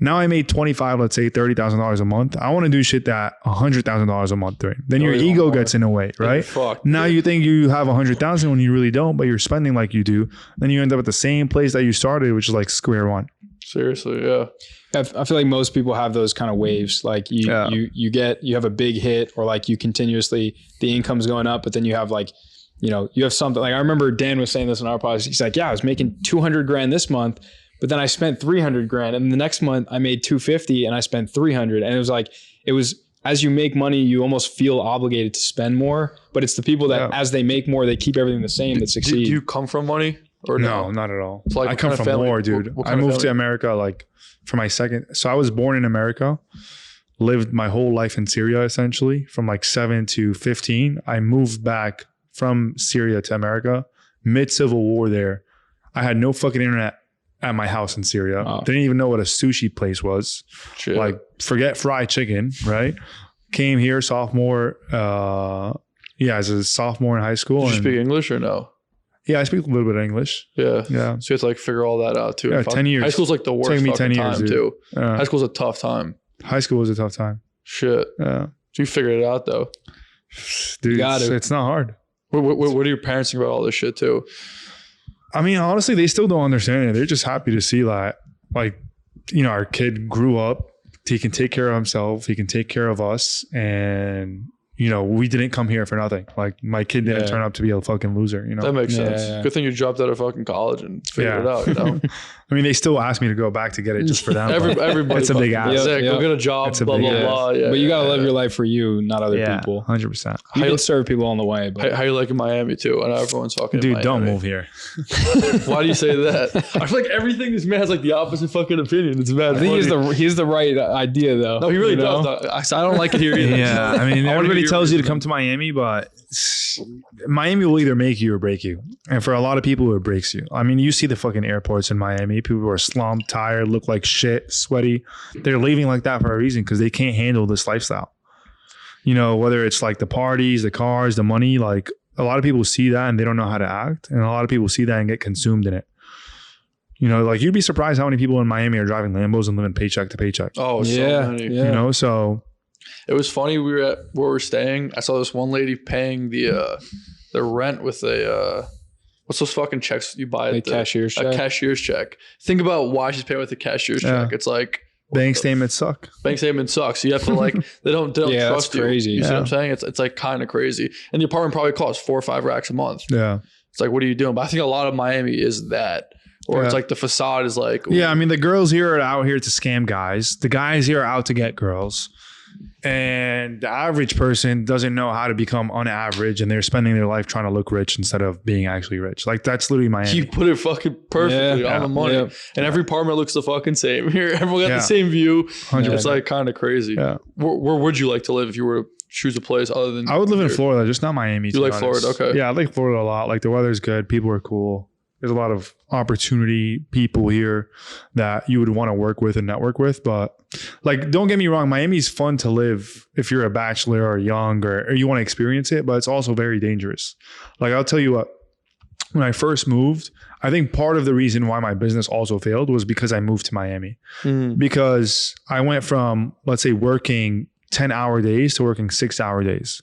Now I made 25, let's say $30,000 a month. I want to do shit that $100,000 a month doing. Then your ego gets in the way, right? Now you think you have 100,000 when you really don't, but you're spending like you do. Then you end up at the same place that you started, which is like square one. Seriously, yeah. I feel like most people have those kind of waves. Like you have a big hit, or like you continuously, the income's going up, but then you have like, you know, you have something like, I remember Dan was saying this in our podcast. He's like, yeah, I was making 200 grand this month, but then I spent 300 grand. And the next month I made 250 and I spent 300. And it was, as you make money, you almost feel obligated to spend more, but it's the people that as they make more, they keep everything the same that succeed. Do you come from money or no? Not at all. So like, I come from more, dude. I moved to America like for my second. So I was born in America, lived my whole life in Syria, essentially from like 7 to 15. I moved back from Syria to America, mid-civil war there. I had no fucking internet at my house in Syria. Oh. Didn't even know what a sushi place was. Shit. Like, forget fried chicken, right? Came here sophomore, as a sophomore in high school. Did you speak English or no? Yeah, I speak a little bit of English. Yeah. Yeah. So you have to like figure all that out too. Yeah, 10 years. High school's like the worst fucking 10 years, time too. High school's a tough time. High school was a tough time. Shit. Yeah. So you figured it out though. Dude, it's not hard. What do your parents think about all this shit too? I mean, honestly, they still don't understand it. They're just happy to see that, like, you know, our kid grew up. He can take care of himself. He can take care of us. And, you know, we didn't come here for nothing. Like, my kid didn't turn up to be a fucking loser, you know? That makes sense. Yeah. Good thing you dropped out of fucking college and figured it out, you know? I mean, they still ask me to go back to get it just for them. Everybody. It's a big ask. Go get a job, blah, blah, blah. Yeah, but you got to live your life for you, not other people. 100%. You can serve people on the way. But how you like in Miami too? I know everyone's talking Dude, in don't move here. Why do you say that? I feel like everything this man has like the opposite fucking opinion. It's bad. I think he's the right idea though. No, he really does. I don't like it here either. Yeah, I mean, everybody tells you to come to Miami, but Miami will either make you or break you. And for a lot of people, it breaks you. I mean, you see the fucking airports in Miami. People are slumped, tired, look like shit, sweaty. They're leaving like that for a reason because they can't handle this lifestyle. You know, whether it's like the parties, the cars, the money, like a lot of people see that and they don't know how to act. And a lot of people see that and get consumed in it. You know, like you'd be surprised how many people in Miami are driving Lambos and living paycheck to paycheck. Oh, so many. You know, so... It was funny. We were at where we're staying. I saw this one lady paying the rent with a what's those fucking checks you buy? A cashier's check. A cashier's check. Think about why she's paying with a cashier's check. It's like bank statements suck. Bank statement sucks. You have to like they don't trust that's crazy. You see what I'm saying? It's like kind of crazy. And the apartment probably costs 4 or 5 racks a month. Yeah. It's like, what are you doing? But I think a lot of Miami is that. Or it's like the facade is like. Yeah, I mean the girls here are out here to scam guys. The guys here are out to get girls. And the average person doesn't know how to become unaverage, and they're spending their life trying to look rich instead of being actually rich. Like that's literally Miami. You put it fucking perfectly on the money. Yeah. And every apartment looks the fucking same. Here, everyone got the same view. 100%. It's like kind of crazy. Yeah. Where would you like to live if you were to choose a place other than? I would live in Florida, just not Miami. You like Florida? Okay. Yeah, I like Florida a lot. Like the weather's good. People are cool. There's a lot of opportunity people here that you would want to work with and network with. But like, don't get me wrong, Miami's fun to live if you're a bachelor or young or you want to experience it, but it's also very dangerous. Like, I'll tell you what, when I first moved, I think part of the reason why my business also failed was because I moved to Miami. Because I went from, let's say, working 10-hour days to working 6-hour days.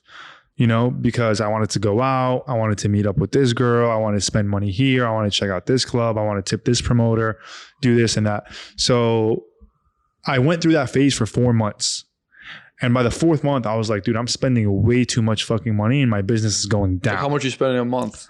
You know, because I wanted to go out, I wanted to meet up with this girl, I wanted to spend money here, I wanted to check out this club, I want to tip this promoter, do this and that. So I went through that phase for 4 months. And by the 4th month, I was like, dude, I'm spending way too much fucking money and my business is going down. Like how much you spending a month?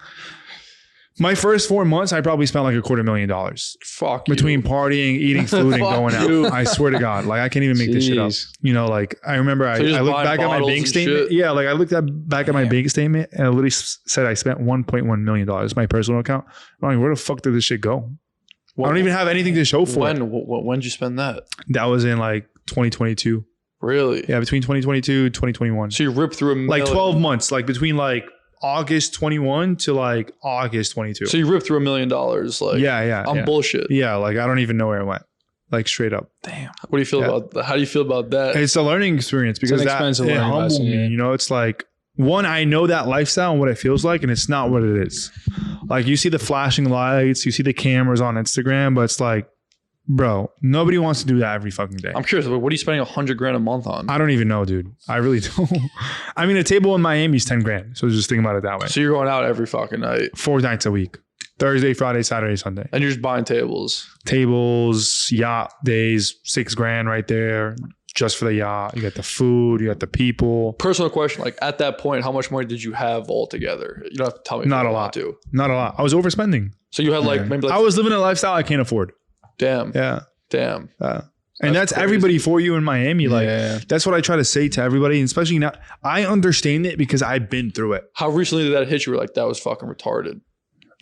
My first 4 months, I probably spent like $250,000. Fuck between partying, eating food, and going out. I swear to God, like I can't even make this shit up. You know, like I remember I looked back at my bank statement. Yeah, like I looked back at my bank statement and it literally said I spent $1.1 million. My personal account. I'm like, where the fuck did this shit go? I don't even have anything to show for it. When did you spend that? That was in like 2022. Really? Yeah, between 2022 and 2021. So you ripped through like 12 months, like between like August 21 to like August 22. So you ripped through $1 million. Like, yeah. Bullshit. Yeah. Like I don't even know where it went. Like straight up. Damn. What do you feel about that? How do you feel about that? It's a learning experience because that it humbled me. You know, it's like, one, I know that lifestyle and what it feels like, and it's not what it is. Like you see the flashing lights, you see the cameras on Instagram, but it's like, bro, nobody wants to do that every fucking day. I'm curious, but what are you spending $100,000 a month on? I don't even know, dude. I really don't. I mean, a table in Miami is $10,000. So just think about it that way. So you're going out every fucking night. 4 nights a week. Thursday, Friday, Saturday, Sunday. And you're just buying tables. Yacht days, $6,000 right there. Just for the yacht. You got the food, you got the people. Personal question, like at that point, how much money did you have altogether? You don't have to tell me. Not a lot. Not a lot. I was overspending. So you had like maybe like I was living a lifestyle I can't afford. Damn. Yeah. Damn. And that's everybody for you in Miami. Like that's what I try to say to everybody, and especially now. I understand it because I've been through it. How recently did that hit you? Were like, that was fucking retarded.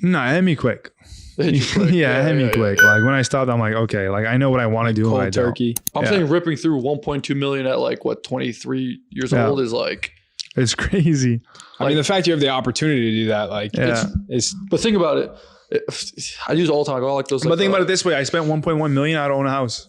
No, it hit me quick. It hit me quick. Like when I stopped, I'm like, okay, like I know what I want to do. Cold turkey. I'm saying ripping through 1.2 million at like what 23 years old is like. It's crazy. I mean, the fact you have the opportunity to do that, like, it's. But think about it. I use it all the time. I go like those. But think about it this way: I spent 1.1 million. I don't own a house.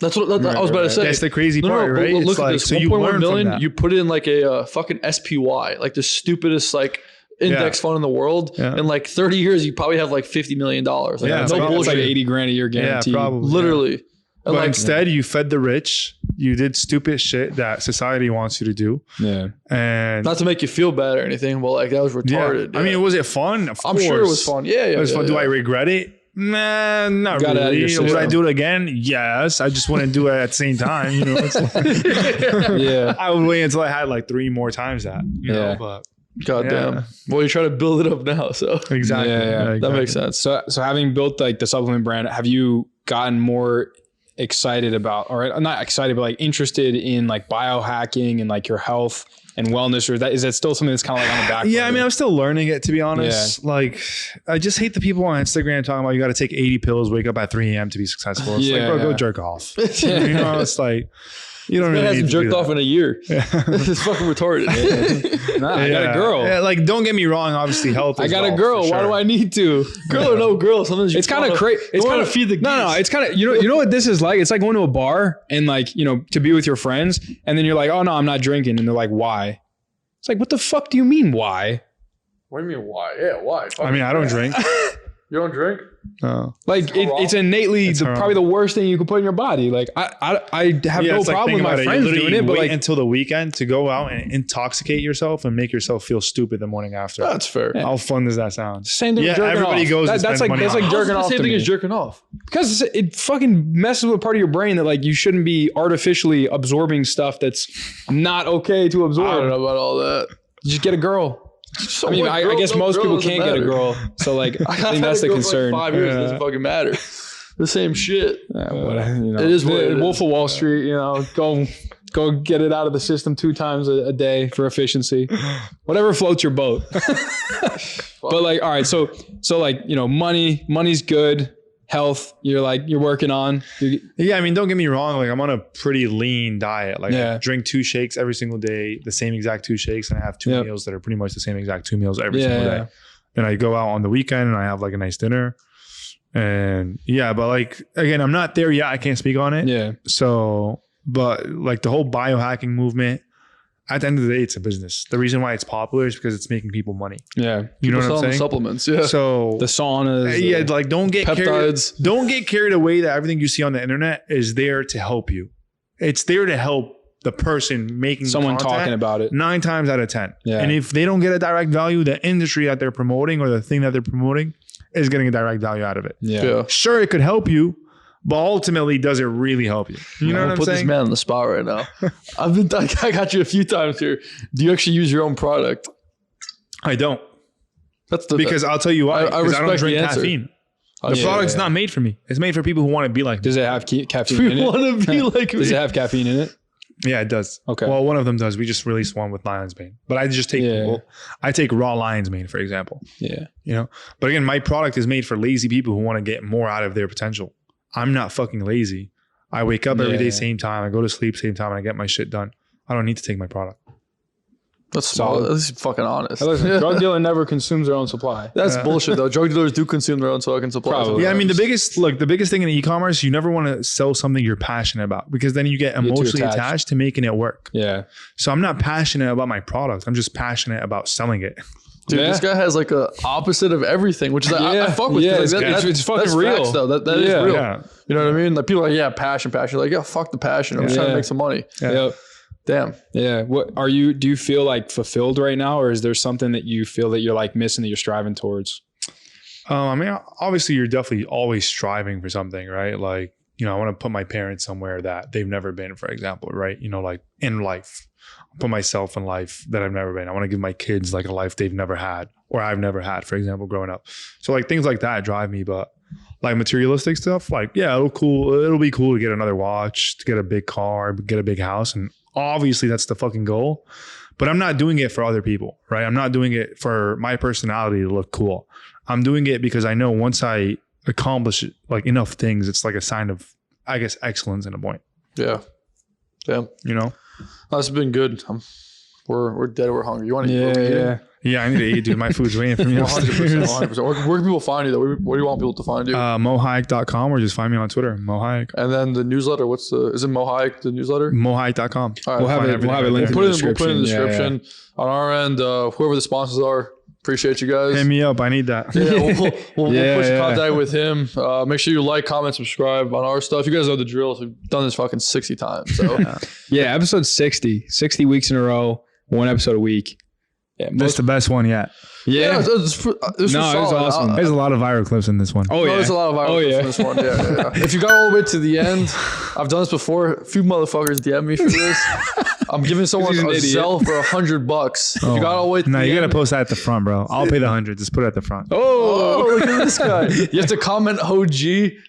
That's what I was about to say. That's the crazy part, right? Look it's at like, this. so 1.1 million. You put it in like a fucking SPY, like the stupidest like index fund in the world. In like 30 years, you probably have like $50 million. Like, it's no bullshit. like $80,000 a year guaranteed. Yeah, probably. Literally. But like, instead, you fed the rich. You did stupid shit that society wants you to do. Yeah. And not to make you feel bad or anything, but like that was retarded. Yeah. I mean, was it fun? Of I'm course. sure it was fun. Yeah. It was fun. Do I regret it? Nah, not really. Would I do it again? Yes. I just wouldn't do it at the same time. You know, it's like, I would wait until I had like 3 more times that. You know, but goddamn. Well, you're trying to build it up now, so exactly. That makes sense. So having built like the supplement brand, have you gotten more excited about, or not excited, but like interested in like biohacking and like your health and wellness, or is that still something that's kind of like on the back? Yeah, I mean, I'm still learning it, to be honest. Like, I just hate the people on Instagram talking about you got to take 80 pills, wake up at 3 a.m. to be successful. It's like, bro, go jerk off. You know, it's like, you don't really hasn't jerked off in a year. This is fucking retarded. I got a girl. Yeah, like, don't get me wrong. Obviously, health. I got a girl. Why do I need to? Girl or no girl? Sometimes it's kind of crazy. It's kind of feed the. No. It's kind of you know what this is like. It's like going to a bar and like to be with your friends, and then you're like, oh no, I'm not drinking, and they're like, why? It's like, what the fuck do you mean why? What do you mean why? Yeah, why? I mean, I don't drink. You don't drink? No. Like it's innately probably the worst thing you could put in your body. Like I have no problem with my friends doing it, but like until the weekend to go out and intoxicate yourself and make yourself feel stupid the morning after. That's fair. How fun does that sound? Same thing. Yeah, everybody off. goes. That's like jerking off. Same thing as jerking off. Because it fucking messes with part of your brain that like you shouldn't be artificially absorbing stuff that's not okay to absorb. I don't know about all that. Just get a girl. So I mean, I guess most people can't get a girl. So like, I think that's the concern. For like 5 years, it doesn't fucking matter. The same shit. It is what it is. Wolf of Wall Street, go get it out of the system 2 times a day for efficiency. Whatever floats your boat. But like, all right, so like, money's good. Health, you're working on. Yeah, I mean, don't get me wrong. Like, I'm on a pretty lean diet. Like, I drink 2 shakes every single day, the same exact 2 shakes, and I have 2 meals that are pretty much the same exact 2 meals every single day. And I go out on the weekend and I have like a nice dinner. And but like, again, I'm not there yet. I can't speak on it. Yeah. So, but like the whole biohacking movement, at the end of the day, it's a business. The reason why it's popular is because it's making people money. Yeah. You know what I'm saying? Supplements. Yeah. So the saunas. like don't get peptides. Don't get carried away that everything you see on the internet is there to help you. It's there to help the person making someone content talking about it 9 times out of 10. Yeah. And if they don't get a direct value, the industry that they're promoting or the thing that they're promoting is getting a direct value out of it. Yeah. Sure, it could help you, but ultimately, does it really help you? You know what I'm put saying? This man on the spot right now. I got you a few times here. Do you actually use your own product? I don't. That's because I'll tell you why. Because I don't drink caffeine. The product's not made for me. It's made for people who want to be like me. Does it have caffeine in it? Want to be like me. Does it have caffeine in it? Yeah, it does. Okay. Well, one of them does. We just released one with lion's mane. But I just take I take raw lion's mane, for example. Yeah. But again, my product is made for lazy people who want to get more out of their potential. I'm not fucking lazy. I wake up every day, same time. I go to sleep, same time, and I get my shit done. I don't need to take my product. That's solid. That's fucking honest. Listen, drug dealer never consumes their own supply. That's bullshit though. Drug dealers do consume their own fucking supply. Probably. Yeah, I mean the biggest thing in e-commerce, you never want to sell something you're passionate about because then you get emotionally attached to making it work. Yeah. So I'm not passionate about my product. I'm just passionate about selling it. Dude, this guy has like a opposite of everything, which is like, I fuck with. Yeah, it's fucking real. Facts, though. That is real. Yeah. You know what I mean? Like people are like, passion. Like, fuck the passion. I'm just trying to make some money. Yeah. Yep. Damn. Yeah. Do you feel like fulfilled right now, or is there something that you feel that you're like missing that you're striving towards? I mean, obviously you're definitely always striving for something, right? Like, I want to put my parents somewhere that they've never been, for example, right? Like in life, I'll put myself in life that I've never been. I want to give my kids like a life they've never had or I've never had, for example, growing up. So like things like that drive me, but like materialistic stuff, like, yeah, it'll be cool to get another watch, to get a big car, get a big house. And obviously that's the fucking goal, but I'm not doing it for other people, right? I'm not doing it for my personality to look cool. I'm doing it because I know once I accomplish like enough things, it's like a sign of, I guess, excellence in a point. Yeah. Damn. That's been good. We're dead. We're hungry. You want to eat? Yeah, I need to eat, dude. My food's waiting for me. 100%. Where can people find you though? Where do you want people to find you? MoeHayek.com, or just find me on Twitter, Moe Hayek. And then the newsletter, is it Moe Hayek, the newsletter? MoeHayek.com. All right, we'll have a link. We'll put it in the description. On our end, whoever the sponsors are, appreciate you guys. Hit me up. I need that. Yeah, we'll put you contact with him. Make sure you like, comment, subscribe on our stuff. You guys know the drill. So we've done this fucking 60 times. So episode 60 weeks in a row, 1 episode a week. Yeah, that's the best one yet. Yeah, it was awesome. There's a lot of viral clips in this one. Oh yeah, there's a lot of viral clips in this one. Yeah. If you got all the way to the end, I've done this before. A few motherfuckers DM me for this. I'm giving someone a Zelle for $100. If you got all the way to the end, you gotta post that at the front, bro. I'll pay the 100. Just put it at the front. Oh, look at this guy. You have to comment OG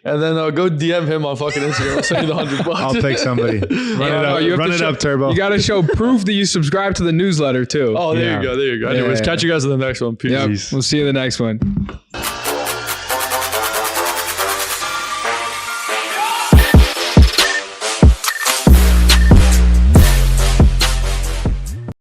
and then go DM him on fucking Instagram. I'll send you the $100. I'll pick somebody. Run it up, Turbo. You gotta show proof that you subscribe to the newsletter too. Oh, there you go. Anyways, catch you guys in the next one. Peace. Yep. We'll see you in the next one.